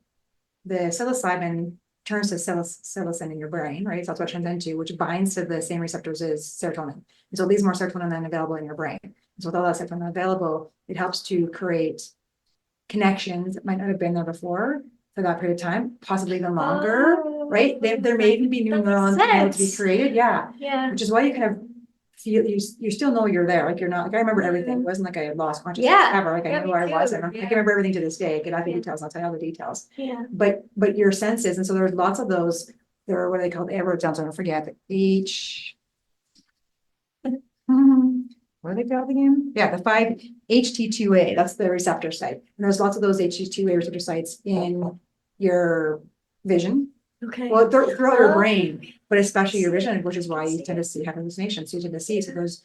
psilocybin turns to psilocin in your brain, right? So that's what it turns into, which binds to the same receptors as serotonin. And so it leaves more serotonin than available in your brain. And so with all that serotonin available, it helps to create connections that might not have been there before for that period of time, possibly even longer, right? There may even be new neurons to be created. Yeah. Which is why you kind of feel you still know you're there. Like you're not like I remember everything. It wasn't like I had lost consciousness ever. Like I knew where I was. I can remember everything to this day. I can add the details, I'll tell you all the details. Yeah. But your senses, and so there's lots of those. There are what they call the I don't forget the what are they called again? Yeah, the 5-HT2A. That's the receptor site. And there's lots of those HT2A receptor sites in your vision. Okay. Well, throughout your brain, but especially your vision, which is why you tend to have hallucinations. So you tend to see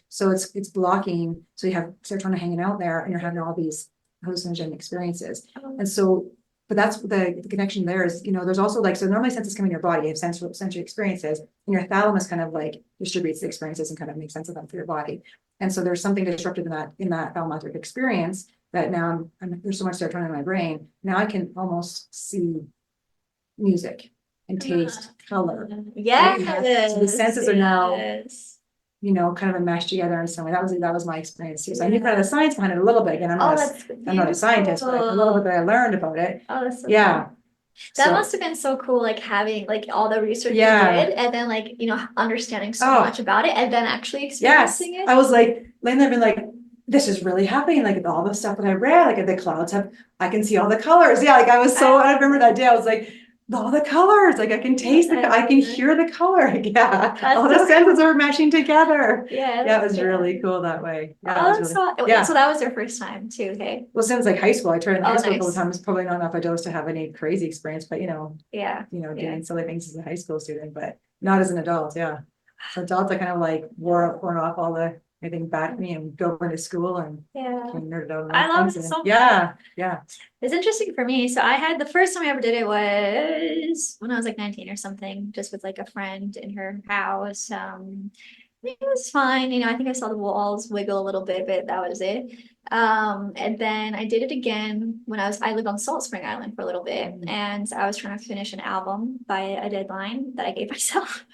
so it's blocking. So you have serotonin hanging out there, and you're having all these hallucinogenic experiences. And so, but that's the connection there is, you know, there's also like so normally senses come in your body, you have sensory experiences, and your thalamus kind of like distributes the experiences and kind of makes sense of them for your body. And so there's something disrupted in that thalamotic experience that now there's so much serotonin in my brain. Now I can almost see music and taste color. Yes. So the senses are now, you know, kind of enmeshed together in some way. That was my experience too. So I knew kind of the science behind it a little bit. Again, I'm not a scientist, but like a little bit that I learned about it. Oh, that's so cool. That must have been so cool, like having like all the research you did and then like, you know, understanding so much about it and then actually experiencing it. I was like, laying there being like, this is really happening. Like all the stuff that I read, like the clouds I can see all the colors. Yeah, like I remember that day, I was like, all the colors, like I can taste I can hear the color. Yeah, all the senses are meshing together. Yeah, it was really cool that way. Yeah, so that was your first time too, okay? Well, since like high school, I tried in high school a couple times. Probably not enough a dose to have any crazy experience, but you know, doing silly things as a high school student, but not as an adult. Yeah, so adults, I kind of like wore off all the anything bad for me and go into school and nerd out. I love it so much. Yeah. It's interesting for me. So I had the first time I ever did it was when I was like 19 or something, just with like a friend in her house. it was fine. I think I saw the walls wiggle a little bit, but that was it. And then I did it again when I lived on Salt Spring Island for a little bit, and I was trying to finish an album by a deadline that I gave myself.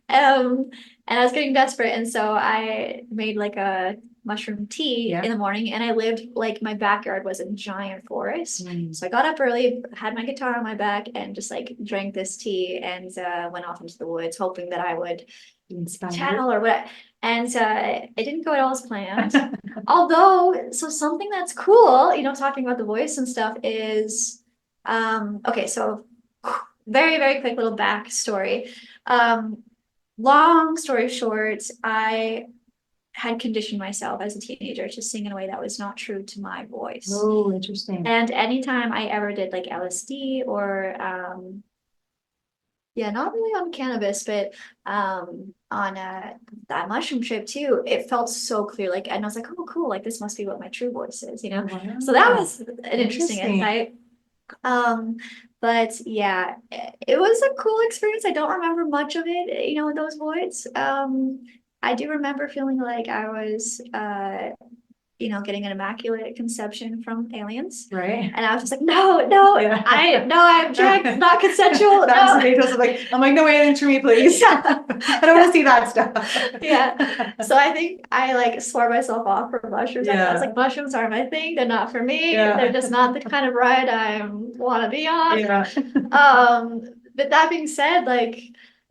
And I was getting desperate, and so I made like a mushroom tea Yeah. in the morning, and I lived like my backyard was a giant forest. Mm. So I got up early, had my guitar on my back, and just like drank this tea and went off into the woods, hoping that I would Inspired. channel or what. And it didn't go at all as planned. Although, so something that's cool, talking about the voice and stuff is, okay, so very, very quick little backstory. Long story short, I had conditioned myself as a teenager to sing in a way that was not true to my voice. Oh, interesting. And anytime I ever did like LSD or yeah, not really on cannabis, but on that mushroom trip too, it felt so clear. Like, and I was like, oh, cool, like this must be what my true voice is, Wow. So that was an interesting Interesting. insight. But yeah, it was a cool experience. I don't remember much of it, in those voids. I do remember feeling like I was getting an immaculate conception from aliens. Right. And I was just like, no, Yeah. I'm drunk, not consensual. That was No. amazing. I was I'm like, no way, answer me, please. I don't want to see that stuff. Yeah. So I think I like swore myself off for mushrooms. I was Yeah. like, mushrooms are my thing. They're not for me. Yeah. They're just not the kind of ride I want to be on. Yeah. But that being said, like,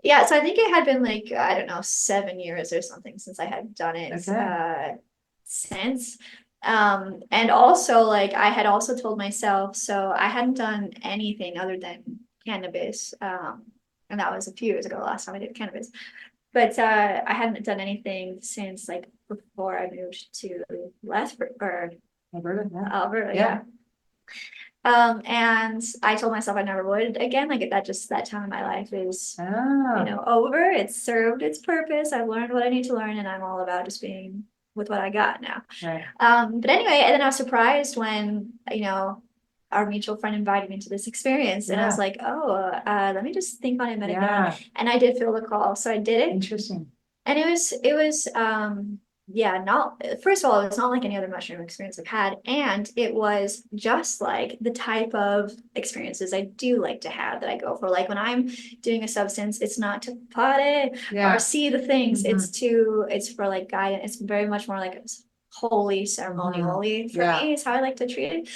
yeah, so I think it had been like, I don't know, 7 years or something since I had done it. Okay. Since. And also like I had also told myself, so I hadn't done anything other than cannabis. And that was a few years ago, last time I did cannabis. But I hadn't done anything since like before I moved to Lethbridge or Alberta, yeah. Alberta, Yeah. and I told myself I never would again. Like that time in my life is Oh. over. It's served its purpose. I've learned what I need to learn, and I'm all about just being with what I got now. Right. But anyway, and then I was surprised when our mutual friend invited me to this experience, and I was like, oh, let me just think on it a minute. Yeah. And I did feel the call, so I did it. Interesting. And it was not, first of all, it was not like any other mushroom experience I've had, and it was just like the type of experiences I do like to have that I go for. Like when I'm doing a substance, it's not to party or see the things, it's for like guidance. It's very much more like holy ceremonially for me is how I like to treat it.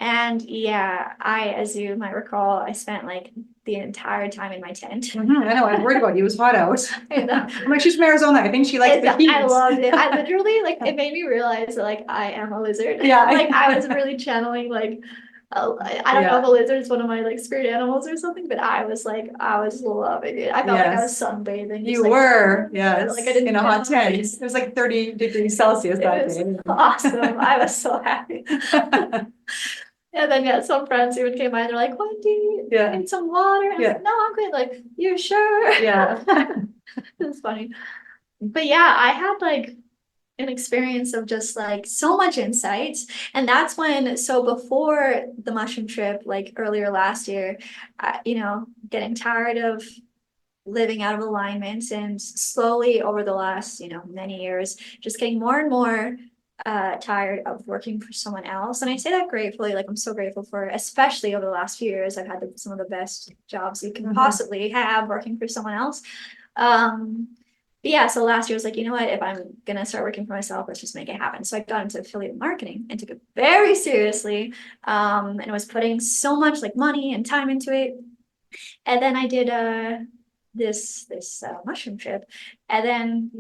And yeah, as you might recall, I spent like the entire time in my tent. I know, I was worried about you. It was hot out. And, I'm like, she's from Arizona. I think she likes the heat. I loved it. I literally like it made me realize that like I am a lizard. Yeah. Like I was really channeling like I don't know if a lizard is one of my like spirit animals or something, but I was loving it. I felt like I was sunbathing. You like, were, yes, like I didn't in a hot tent. it It was like 30 degrees Celsius that was day. awesome. I was so happy. And then some friends even came by and they're like, Wendy, need some water? And I was like, no, I'm good. Like, you sure? Yeah. It's funny. But yeah, I had like an experience of just like so much insight. And that's when, so before the mushroom trip, like earlier last year, getting tired of living out of alignment, and slowly over the last, many years, just getting more and more tired of working for someone else. And I say that gratefully, like I'm so grateful for, especially over the last few years, I've had some of the best jobs you can possibly have working for someone else. But yeah, so last year I was like, you know what, if I'm gonna start working for myself, let's just make it happen. So I got into affiliate marketing and took it very seriously, and was putting so much like money and time into it. And then I did this mushroom trip, and then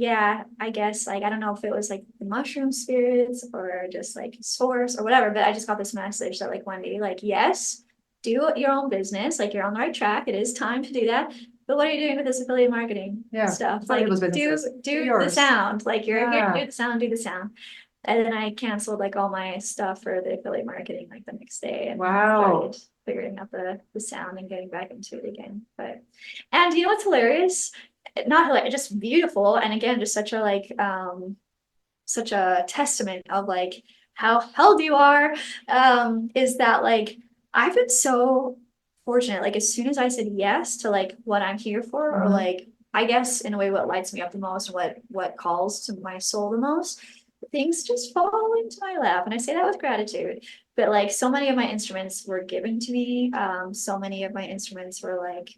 I guess like I don't know if it was like the mushroom spirits or just like source or whatever, but I just got this message that like, Wendy, like, yes, do your own business, like you're on the right track, it is time to do that, but what are you doing with this affiliate marketing stuff? Like do the sound, like you're here to do the sound. And then I canceled like all my stuff for the affiliate marketing like the next day, and started figuring out the sound and getting back into it again. And you know what's hilarious? Not hilarious, just beautiful. And again, just such a like such a testament of like how held you are, is that like I've been so fortunate. Like as soon as I said yes to like what I'm here for, or like I guess in a way what lights me up the most, what calls to my soul the most, things just fall into my lap. And I say that with gratitude. But like so many of my instruments were given to me. So many of my instruments were like,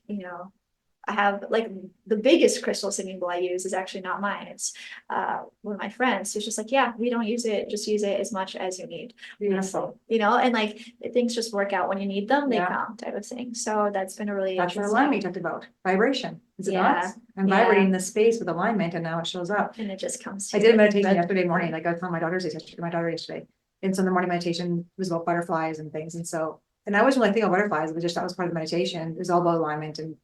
I have like the biggest crystal singing bowl I use is actually not mine. It's one of my friends who's just like, yeah, we don't use it, just use it as much as you need. Beautiful. And like things just work out when you need them, they Yeah. come type of thing. So that's been a really That's what interesting- alignment we talked about, vibration, is it Yeah, not? I'm yeah. vibrating the space with alignment and now it shows up. and it just comes. I to did a you. meditation But- yesterday morning, like I was telling my daughter yesterday. And so the morning meditation was about butterflies and things. And I wasn't really thinking about butterflies, it was just, that was part of the meditation. It was all about alignment and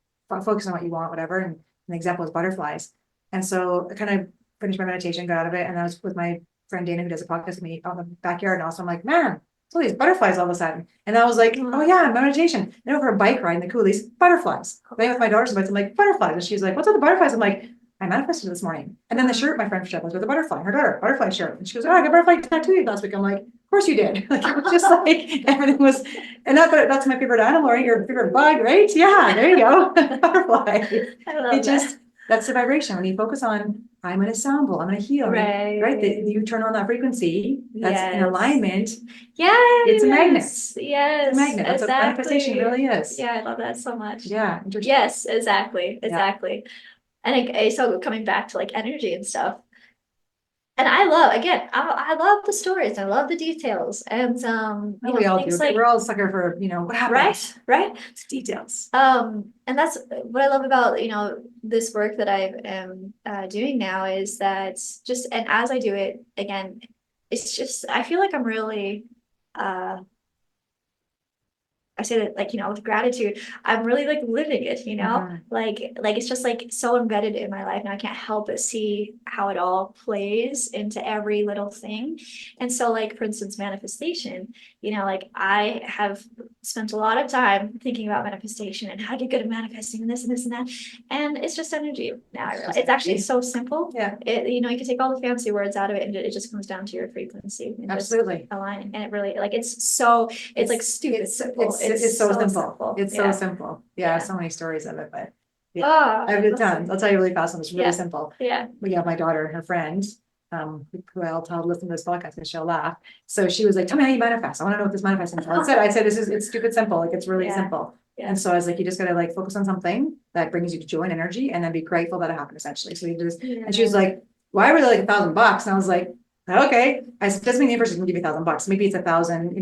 focus on what you want, whatever. And an example was butterflies. And so I kind of finished my meditation, got out of it. And I was with my friend Dana, who does a podcast with me on the backyard. And also I'm like, man, it's all these butterflies all of a sudden. And I was like, oh yeah, meditation. And over a bike ride in the coolies, butterflies. Playing with my daughter sometimes, I'm like, butterflies. And she's like, what's with the butterflies? I'm like, I manifested this morning. And then the shirt my friend showed was with a butterfly, her daughter, butterfly shirt. And she goes, oh, I got a butterfly tattoo last week. I'm like, of course you did. Like, it was just like, everything was, and that's my favorite animal, right? Your favorite bug, right? Yeah, there you go. Butterfly. I love It just, that's the vibration. When you focus on, I'm gonna sound bowl, I'm gonna heal. Right. Right? You turn on that frequency, that's in Yes. alignment. Yeah. It's a magnet. Yes. It's a magnet. That's what manifestation really is. Yeah, I love that so much. Yeah. Yes, exactly. And I so coming back to like energy and stuff. And I love the stories, I love the details. And We all do. things like We're all a sucker for, what happens. right. It's details. And that's what I love about, this work that I am doing now is that just, and as I do it again, it's just, I feel like I'm really, I say that like, with gratitude, I'm really like living it, Mhm. like it's just like so embedded in my life. Now I can't help but see how it all plays into every little thing. And so like, for instance, manifestation, like I have spent a lot of time thinking about manifestation and how to get good at manifesting and this and this and that. And it's just energy. Now I realize it's actually so simple. Yeah. You can take all the fancy words out of it and it just comes down to your frequency and just Absolutely. aligning. And it really like, it's like stupid simple. It's so simple. It's so Yeah. simple. Yeah, Yeah. so many stories of it, but Ah, I have a ton. I'll tell you really fast. It's really Yeah. simple. Yeah. We have my daughter and her friend, who I'll tell listen to this podcast and she'll laugh. So she was like, tell me how you manifest. I want to know what this manifesting is. I said, it's stupid simple. Like it's really Yeah. simple. Yeah. And so I was like, you just gotta like focus on something that brings you joy and energy and then be grateful that it happened essentially. So you just, and she was like, well, I really like $1,000. And I was like, okay. I said, doesn't mean the universe is gonna give me $1,000. Maybe it's 1,000,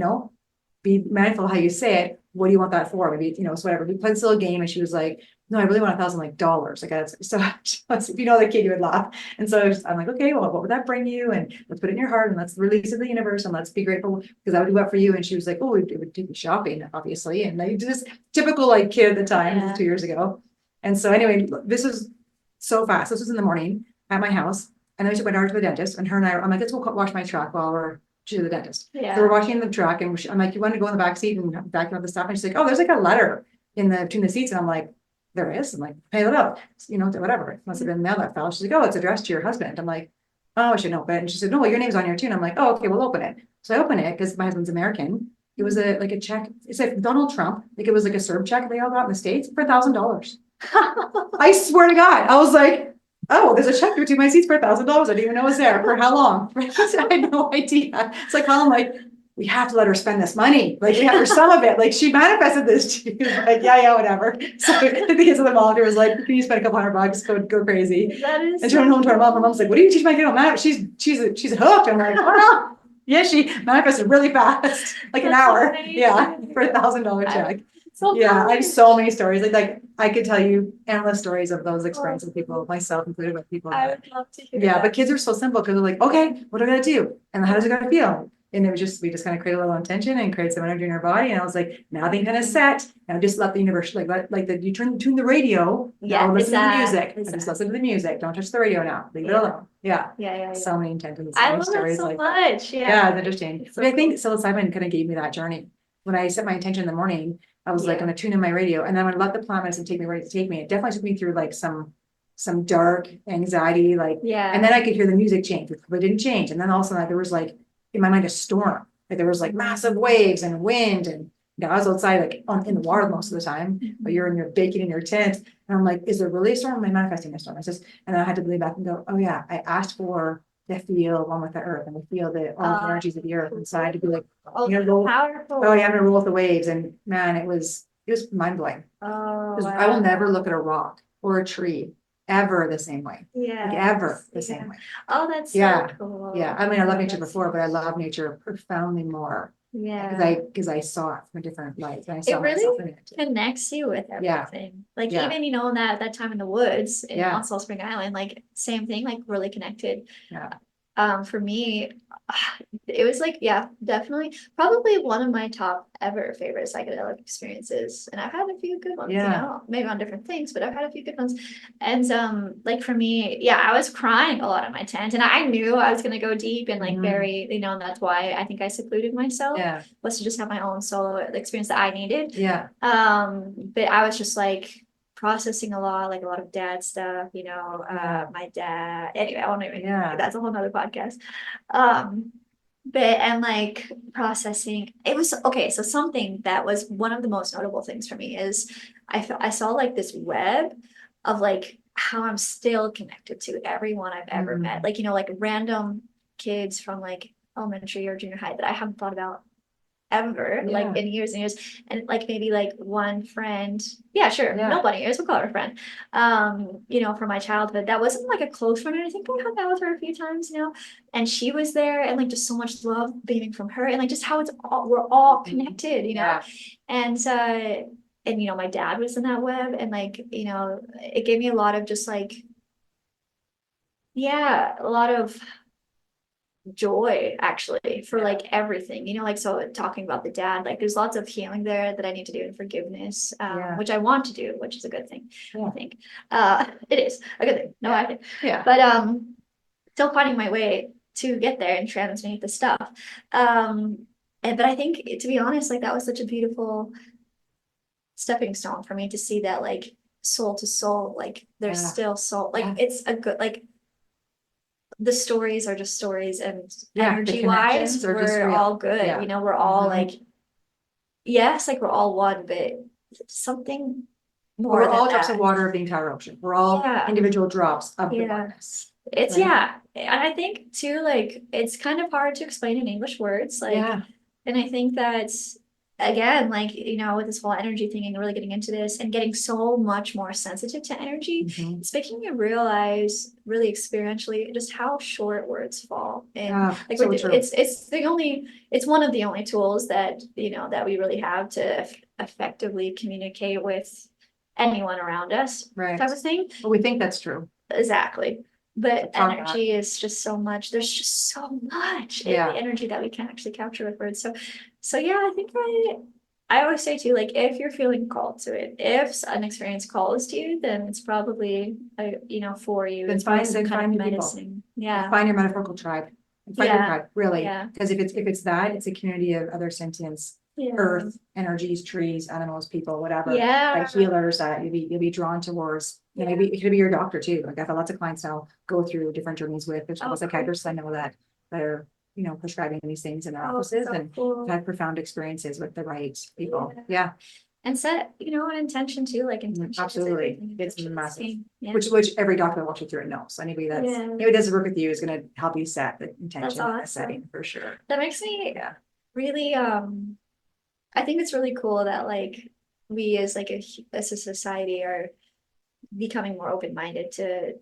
be mindful of how you say it. What do you want that for? Maybe, so whatever. We played this little game and she was like, no, I really want $1,000 like dollars. Like so if you know the kid, you would laugh. And so I'm like, okay, well, what would that bring you? And let's put it in your heart and let's release it to the universe and let's be grateful because I would do that for you. And she was like, oh, it would do shopping, obviously. And I just typical like kid at the time, Yeah. 2 years ago. And so anyway, this was so fast. This was in the morning at my house. And then we took my daughter to the dentist and her and I'm like, let's go wash my truck while we're to the dentist. So we're washing the truck and I'm like, you want to go in the back seat and vacuum up the stuff? And she's like, oh, there's like a letter between the seats. And I'm like, there is. I'm like, pay it up, whatever. It must have been mail that fell. She's like, oh, it's addressed to your husband. I'm like, oh, I should open it. And she said, no, well, your name's on here too. And I'm like, oh, okay, we'll open it. So I open it because my husband's American. It was a check. It's like Donald Trump. Like it was like a CERB check they all got in the States for $1,000. I swear to God. I was like, oh, there's a check between my seats for $1,000. I didn't even know it was there. For how long? I had no idea. It's like, I'm like, we have to let her spend this money. Like we have her some of it. Like she manifested this. She was like, yeah, whatever. So the kids of the mall, was like, can you spend a couple $100? Go crazy. That is And she went home to her mom. Her mom's like, what do you teach my kid on that? She's hooked. I'm like, oh no. Yeah, she manifested really fast, like an That's hour. amazing. Yeah, for $1,000 check. so Yeah, I funny. have so many stories. Like I could tell you endless stories of those experiences with people, myself included, with people. I would love to hear Yeah, that. but kids are so simple because they're like, okay, what do I gotta do? And how does it gotta feel? And we just kind of create a little intention and create some energy in our body. And I was like, now they kind of set. Now just let the universe, you tune the radio. Yeah, Now listen to the music. exactly. And just listen to the music. Don't touch the radio now. Leave it Yeah. alone. Yeah. Yeah. So many intentions. I so many love it stories so like much. yeah, it's interesting. It's so But I think psilocybin kind of gave me that journey. When I set my intention in the morning, I was like, Yeah. I'm gonna tune in my radio, and then I'm gonna let the plant medicine take me where it take me. It definitely took me through like some dark anxiety, like, Yeah. and then I could hear the music change, but it didn't change. And then all of a sudden there was like in my mind a storm. Like there was like massive waves and wind, and I was outside like in the water most of the time, but you're in your baking in your tent. And I'm like, is there really a storm? Am I manifesting a storm? It's just, and then I had to lean back and go, oh yeah, I asked for the feel one with the earth and the feel the all the energies of the earth inside to be like, Oh, you know, powerful. oh yeah, I'm gonna roll with the waves. And man, it was mind blowing. Oh, Because I will wow. never look at a rock or a tree ever the same way. Yeah. Like ever the Yeah. same way. Oh, that's so Yeah. cool. Yeah. I mean, I love nature That's before, so but I love nature profoundly more. Yeah. Because I saw it from a different light. And I It saw myself really in it. connects you with Yeah. everything. Like Yeah. even, that time in the woods Yeah. on Salt Spring Island, like same thing, like really connected. Yeah. For me, it was like, yeah, definitely probably one of my top ever favorite psychedelic experiences. And I've had a few good ones, Yeah. maybe on different things, but I've had a few good ones. And like for me, yeah, I was crying a lot in my tent and I knew I was gonna go deep and like Mhm. very, and that's why I think I secluded myself, Yeah. was to just have my own solo experience that I needed. Yeah. But I was just like processing a lot, like a lot of dad stuff, Yeah. my dad. Anyway, I won't even. Yeah. That's a whole nother podcast. But and like processing, it was okay. So something that was one of the most notable things for me is I saw like this web of like how I'm still connected to everyone I've ever met. Like like random kids from like elementary or junior high that I haven't thought about ever, like Yeah. in years and years, and like maybe like one friend, yeah, sure, Yeah. no bunny ears, we'll call her a friend, from my childhood that wasn't like a close friend, and I think I hung out with her a few times, and she was there, and like just so much love beaming from her, and like just how we're all connected, Yeah. and my dad was in that web, and like it gave me a lot of just like, yeah, a lot of joy actually for like everything, like, so talking about the dad, like there's lots of healing there that I need to do in forgiveness, Yeah. which I want to do, which is a good thing. Yeah. I think it is a good thing, no, Yeah. I think, Yeah. but still finding my way to get there and transmute the stuff, but I think, to be honest, like that was such a beautiful stepping stone for me to see that like soul to soul, like there's Yeah. still soul, like Yeah. it's a good, like the stories are just stories, and Yeah, the energy wise, connections are just we're real. all good. Yeah. We're all Mhm. like, yes, like we're all one, but something more We're than all drops that. of water of the entire ocean. We're all Yeah. individual drops of the Yeah. oneness. It's Right. yeah, and I think too, like it's kind of hard to explain in English words, like, Yeah. and I think that's again, like with this whole energy thing and really getting into this and getting so much more sensitive to energy, Mhm. it's making me realize really experientially just how short words fall. And Yeah, like so true. it's one of the only tools that that we really have to effectively communicate with anyone around us, Right. type of thing. But we think that's true. Exactly. But Talk about energy is just so much. There's just so much in Yeah. the energy that we can't actually capture with words. So yeah, I think I always say too, like if you're feeling called to it, if an experience calls to you, then it's probably for you. Then It's probably find- some then kind find of your people. medicine. Yeah. Find your metaphorical tribe. Find your Yeah. tribe, really. Yeah. Because if it's that, it's a community of other sentience, Yeah. earth, energies, trees, animals, people, whatever. Yeah. Like healers that you'll be drawn towards. And maybe it could be your doctor too. Like I've had lots of clients now go through different journeys with. There's Oh, psychiatrists I know that are prescribing these things in their Oh, offices so and cool. had profound experiences with the right people. Yeah. And set, an intention too, like intention. is Absolutely. everything. It's Intention is massive. king. Yeah. Which every doctor that walks you through it knows. So anybody Yeah. does work with you is gonna help you set the intention in that awesome. setting for sure. That makes me Yeah. really I think it's really cool that like we as like as a society are becoming more open-minded to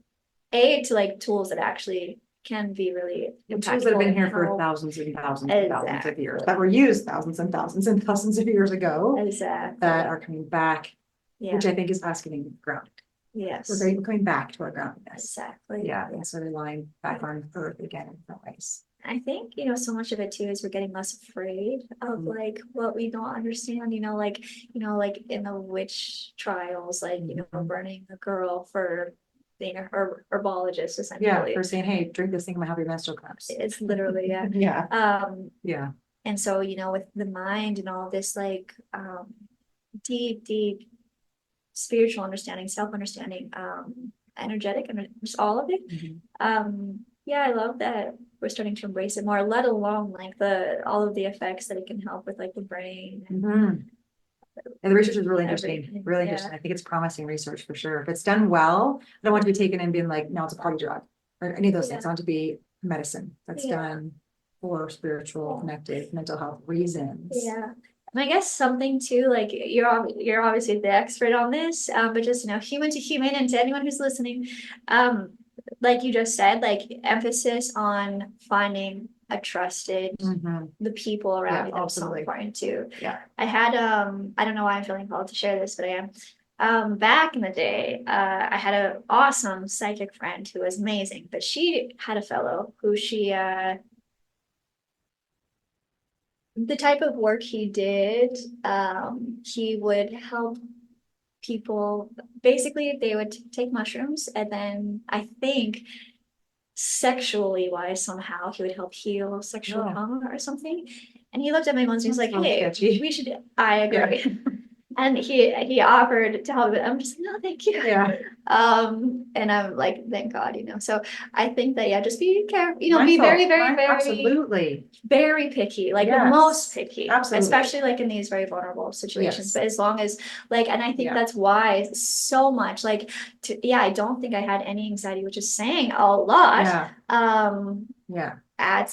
like tools that actually can be really The tools that have been impactful here and for help. thousands and thousands and thousands of years, Exactly. that were used thousands of years ago, Exactly. that are coming back, Yeah. which I think is us getting grounded. Yes. We're coming back to our groundedness. Exactly. Yeah, and sort of relying back on earth again in different ways. I think, so much of it too is we're getting less afraid of Mhm. like what we don't understand, like in the witch trials, like, Mhm. burning a girl for being a herbologist, Yeah, essentially. for saying, hey, drink this thing, I'm gonna have your menstrual cramps. It's literally, yeah. Yeah, yeah, And so, with the mind and all this, like, deep spiritual understanding, self-understanding, energetic, and just all of it. Mhm. Yeah, I love that we're starting to embrace it more, let alone like all of the effects that it can help with like the brain. Mhm. And the research is really interesting, Everything, really yeah. interesting. I think it's promising research for sure. If it's done well, I don't want to be taken and being like, no, it's a party drug or any of those things. I want it to be medicine that's Yeah. done for spiritual, connected, mental health reasons. Yeah. And I guess something too, like you're obviously the expert on this, but just, human to human and to anyone who's listening, like you just said, like emphasis on finding a trusted, Mhm. the people around Yeah, you, that's so absolutely. important too. Yeah. I had, I don't know why I'm feeling called to share this, but I am. Back in the day, I had an awesome psychic friend who was amazing, but she had a fellow who the type of work he did, he would help people. Basically, they would take mushrooms, and then I think sexually wise somehow he would help heal sexual Oh. trauma or something. And he looked at my mom's and he's like, Sounds "Hey, sketchy. we should." I agree. And he offered to help, but I'm just like, "No, thank you." Yeah. And I'm like, thank God, So I think that, yeah, just be careful, be Mindful, very, very, very, absolutely. very picky, like the Yes, most picky, absolutely. especially like in these very vulnerable situations. Yes. But as long as like, and I think Yeah. that's why so much like, I don't think I had any anxiety, which is saying a lot. Yeah. Yeah. At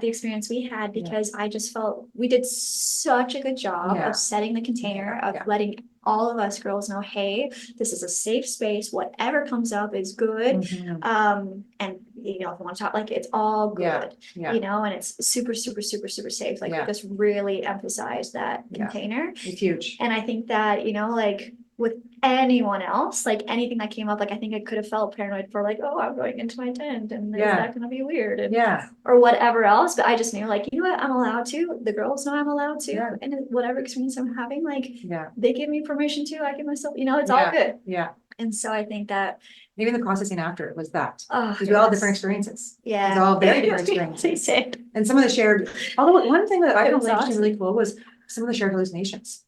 the experience we had, because I just felt we did such a good job Yeah. of setting the container, Yeah. of letting all of us girls know, hey, this is a safe space, whatever comes up is good. Mhm. And if you want to talk, like it's all good. Yeah. And it's super, super, super, super safe. Like Yeah. we just really emphasize that Yeah. container. It's huge. And I think that, like with anyone else, like anything that came up, like I think I could have felt paranoid for like, oh, I'm going into my tent and is that gonna be weird? And, Yeah. or whatever else. But I just knew like, you know what, I'm allowed to. The girls know I'm allowed to. Yeah. And whatever experience I'm having, like Yeah. they give me permission to, I give myself, it's Yeah. all good. Yeah. And so I think that Even the processing after it was that. oh, Because we all have different experiences. Yeah. It's all very different experiences. And some of the shared, although one thing that I It found was actually awesome. really cool was some of the shared hallucinations.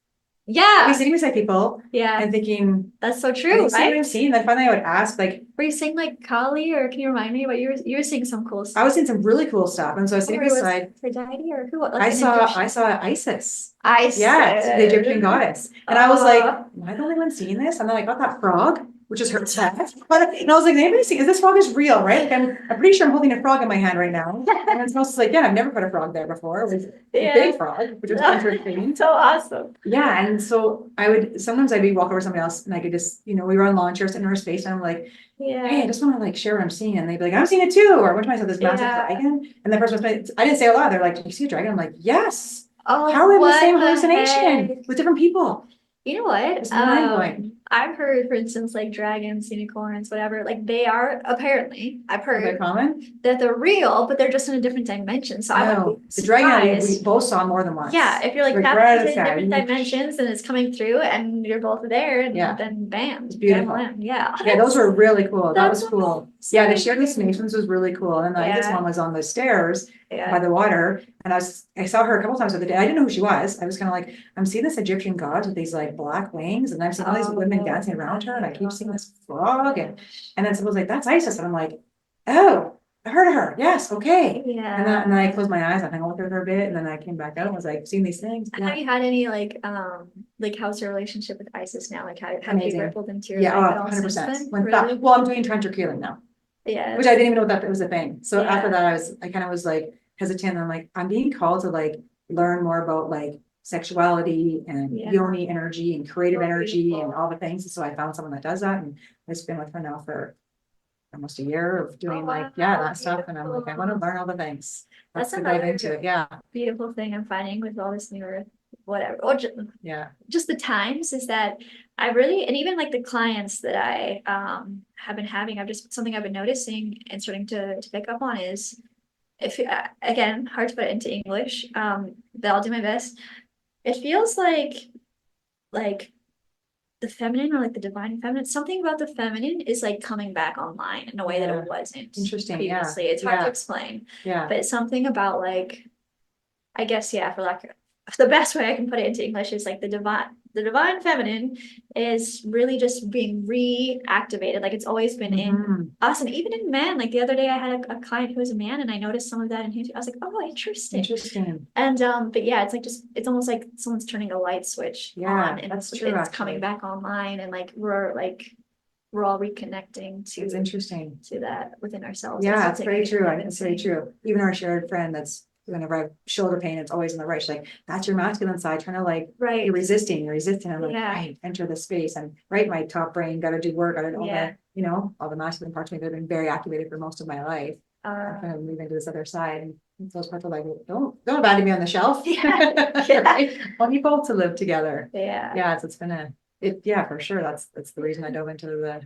I'd be Yeah. sitting beside people Yeah. and thinking, That's so are true, you seeing what I'm right? seeing? Then finally I would ask, like, Were you saying like Kali, or can you remind me what you were seeing some cool I stuff? was seeing some really cool stuff. And so I was sitting Or it was beside, Aphrodite or who? Like I an Egyptian- saw Isis. Isis. Yes, the Egyptian goddess. And I was like, Oh. am I the only one seeing this? And then I got that frog, which is her pet. And I was like, anybody see, this frog is real, right? Like I'm pretty sure I'm holding a frog in my hand right now. And it's mostly like, yeah, I've never put a frog there before. It was a big frog, which was interesting. So awesome. Yeah, and so sometimes I'd be walking over somebody else and I could just, we were on lawn chairs in her space and I'm like, Yeah. hey, I just want to like share what I'm seeing. And they'd be like, I'm seeing it too. Or one time I saw this massive dragon. And the person was, I didn't say it a lot. They're like, did you see a dragon? I'm like, yes. Oh, How are we having the what same the hallucination heck? with different people? You know what? It's mind-blowing. I've heard, for instance, like dragons, unicorns, whatever, like they are apparently, I've Are they heard common? that they're real, but they're just in a different dimension. So I No, would be the dragon we surprised. both saw more than once. Yeah, if you're like Like, tapping right into outside. different dimensions and it's coming through and you're both there, and Yeah. then bam, It's beautiful. bam, yeah. Yeah, those were really cool. That was That's cool. Yeah, the amazing. shared hallucinations was really cool. And I guess Yeah. one was on the stairs by Yeah. the water. And I saw her a couple times the other day. I didn't know who she was. I was kind of like, I'm seeing this Egyptian god with these like black wings, and I'm seeing all these women dancing around her, and I keep seeing this frog. And then someone's like, that's Isis. And I'm like, oh, I heard of her. Yes, okay. Yeah. And then I closed my eyes, I hung out with her for a bit, and then I came back out and was like, seeing these things. Have you had any like how's your relationship with Isis now? Like have you Amazing. rippled into your Yeah, life at all 100%. since then? When Really? well, I'm doing Trencher Healing now, Yeah. which I didn't even know that was a thing. So Yeah. after that, I kind of was like hesitant. I'm like, I'm being called to like learn more about like sexuality and Yeah. yoni energy and creative Oh, energy beautiful. and all the things. And so I found someone that does that, and I've been with her now for almost a year of doing wow, that stuff. And I'm like, I want to beautiful. learn all the things. That's Let's dive another into it. Yeah, beautiful thing I'm finding with all this newer whatever, or yeah, just the times, is that I really, and even like the clients that I have been having, something I've been noticing and starting to pick up on is, if again, hard to put it into English, but I'll do my best. It feels like the feminine, or like the divine feminine, something about the feminine is like coming back online in a way that Yeah. it wasn't Interesting, yeah, previously. It's hard to yeah. explain, yeah. but something about like, I guess, yeah, for lack of the best way I can put it into English is like the the divine feminine is really just being reactivated. Like it's always been in Mhm. us and even in men. Like the other day I had a client who was a man and I noticed some of that in him. I was like, oh, interesting. Interesting. And but yeah, it's like just it's almost like someone's turning a light switch Yeah, on and that's it's true, coming actually. back online and we're all reconnecting It's to interesting. that within ourselves. Yeah, it's very true. I've been It's very saying. true. Even our shared friend that's whenever I have shoulder pain, it's always on the right. She's like, that's your masculine side, trying to like, Right. you're resisting. I'm like, Yeah. right, enter the space. And right, my top brain, gotta do work, gotta do all Yeah. the, you know, all the masculine parts of me that have been very activated for most of my life. I'm Uh, kind of moving to this other side. And those parts are like, don't abandon me on the shelf. Yeah. Yeah. Right? I want you both to live together. yeah. Yeah, so it's been yeah, for sure. That's the reason I dove into the.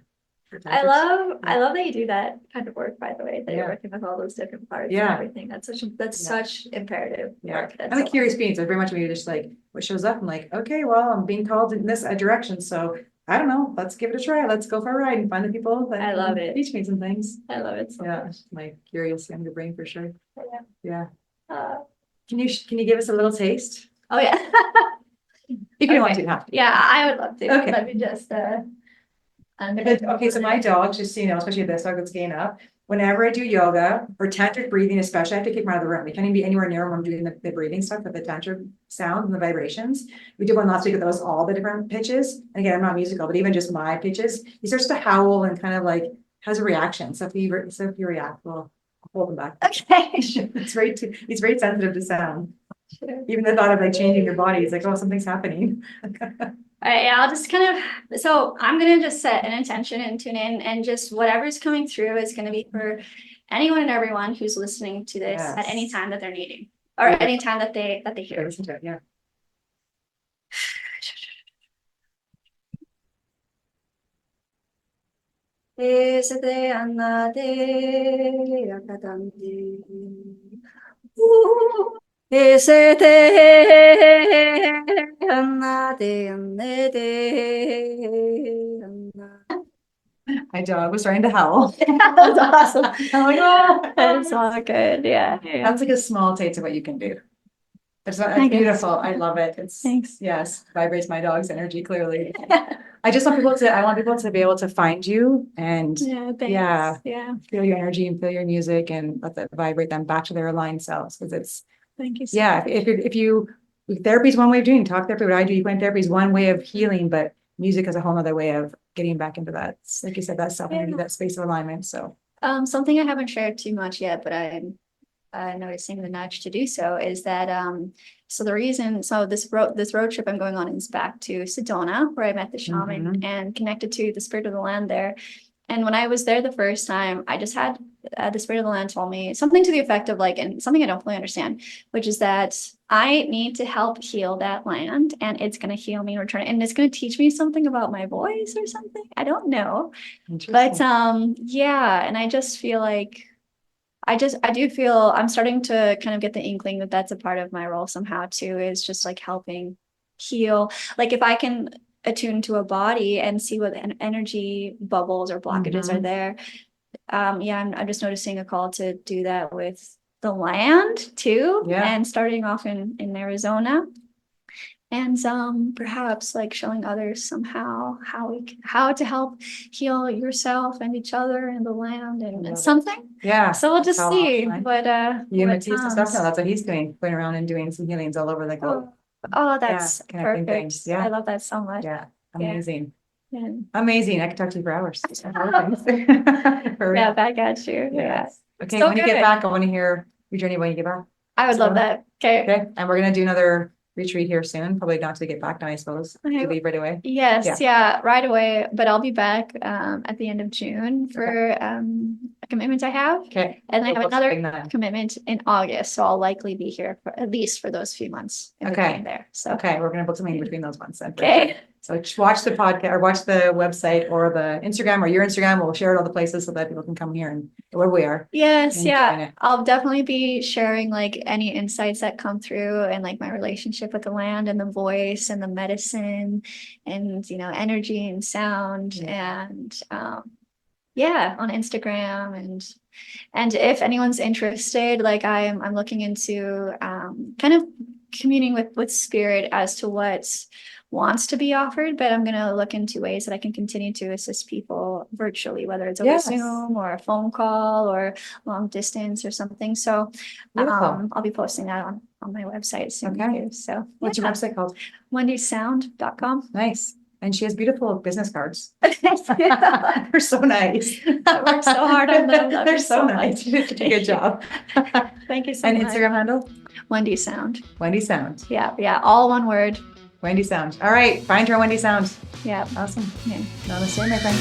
I love that you do that kind of work, by the way, that you're Yeah. working with all those different parts and Yeah. everything. That's Yeah. such imperative Yeah, work. That's I'm a so curious being, so very much me just like what shows up. I'm like, okay, well, I'm being called in this direction, so I don't know. Let's give it a try. Let's go for a ride and find the people that I love can it. teach me some things. I love it so Yeah, much. my curious younger brain for sure. Yeah. Yeah. Uh, Can you give us a little taste? oh yeah. If you don't want Okay. to, have to. Yeah, I would love to. Okay. Let me just Okay, so my dog, just so you know, especially this dog that's getting up, whenever I do yoga or tantric breathing, especially, I have to keep him out of the room. We can't even be anywhere near him when I'm doing the breathing stuff with the tantric sound and the vibrations. We did one last week with those, all the different pitches. And again, I'm not musical, but even just my pitches, he starts to howl and kind of like has a reaction. So if you react, we'll hold him back. Okay. It's he's very sensitive to sound. Sure. Even the thought of like changing your body, he's like, oh, something's happening. All right, yeah, I'll just so I'm gonna just set an intention and tune in and just whatever's coming through is gonna be for anyone and everyone who's listening to this at any Yes. time that they're needing or Yeah. any time that they Yeah, hear. listen to it, yeah. Esete annate akadante. Esete annate annete annate. My dog was starting to howl. That's awesome. I'm like, oh. That's all good. Yeah. That's like a small taste of what you can do. It's Thank you. beautiful. I love it. Thanks. Yes, vibrates my dog's energy clearly. I want people to be able to find you and Yeah, thanks. Yeah. Yeah. feel your energy and feel your music and let that vibrate them back to their aligned selves. Because it's, Thank you. So yeah, if therapy is one way of doing talk therapy, what I do, equine therapy is one way of healing, but music is a whole other way of getting back into that, like you said, that self energy, that space of alignment. So something I haven't shared too much yet, but I'm noticing the nudge to do so is that so this road trip I'm going on is back to Sedona where I met the shaman and connected to the spirit of the land there. And when I was there the first time, I just had the spirit of the land told me something to the effect of like, and something I don't fully understand, which is that I need to help heal that land and it's going to heal me in return. And it's going to teach me something about my voice or something. I don't know. But yeah, and I just feel like I do feel I'm starting to kind of get the inkling that that's a part of my role somehow too, is just like helping heal. Like if I can attune to a body and see what energy bubbles or blockages are there. Yeah, I'm just noticing a call to do that with the land too. Yeah. And starting off in Arizona. And perhaps like showing others somehow how to help heal yourself and each other and the land and something. Yeah. So we'll just How see often. what Matisse comes. stuff now, that's what he's doing, going around and doing some healings all over the globe. Oh, that's connecting perfect. things. Yeah. I love that so much. Yeah, amazing. Yeah. Amazing. I could talk to you for hours. Yeah, I got you. Yeah. Okay, So when you get good. back, I want to hear your journey when you get back. I would love Sedona. that. Okay. Okay, and we're gonna do another retreat here soon, probably not to get back now, I suppose. Okay. To leave right away. Yes, yeah, right away. But I'll be back at the end of June for a commitment I have. Okay. And I So have what's another the big nine? commitment in August, so I'll likely be here for at least for those few months in Okay. between there. So Okay, we're gonna book something in between those ones then. okay. So just watch the podcast or watch the website or the Instagram or your Instagram. We'll share it all the places so that people can come here and where we are. Yes, And yeah. join it. I'll definitely be sharing like any insights that come through and like my relationship with the land and the voice and the medicine and energy and sound and yeah, on Instagram and if anyone's interested, like I'm looking into kind of communing with spirit as to wants to be offered, but I'm gonna look into ways that I can continue to assist people virtually, whether it's over Yes. Zoom or a phone call or long distance or something. So Beautiful. I'll be posting that on my website soon Okay. too. So What's your website called? wendysound.com. Nice. And she has beautiful business cards. I They're so nice. worked so hard on them. Love They're you so so nice. much. You did such a good job. Thank you so And much. Instagram handle? Wendy Sound. Wendy Sound. Yeah, all one word. Wendy Sound. All right. Find her on Wendy Sound. Yeah. Awesome. Yeah. Namaste, my friend.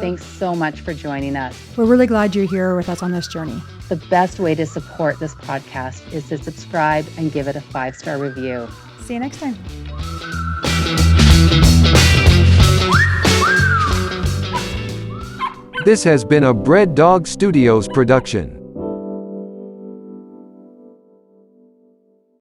Thanks so much for joining us. We're really glad you're here with us on this journey. The best way to support this podcast is to subscribe and give it a 5-star review. See you next time. This has been a Bread Dog Studios production.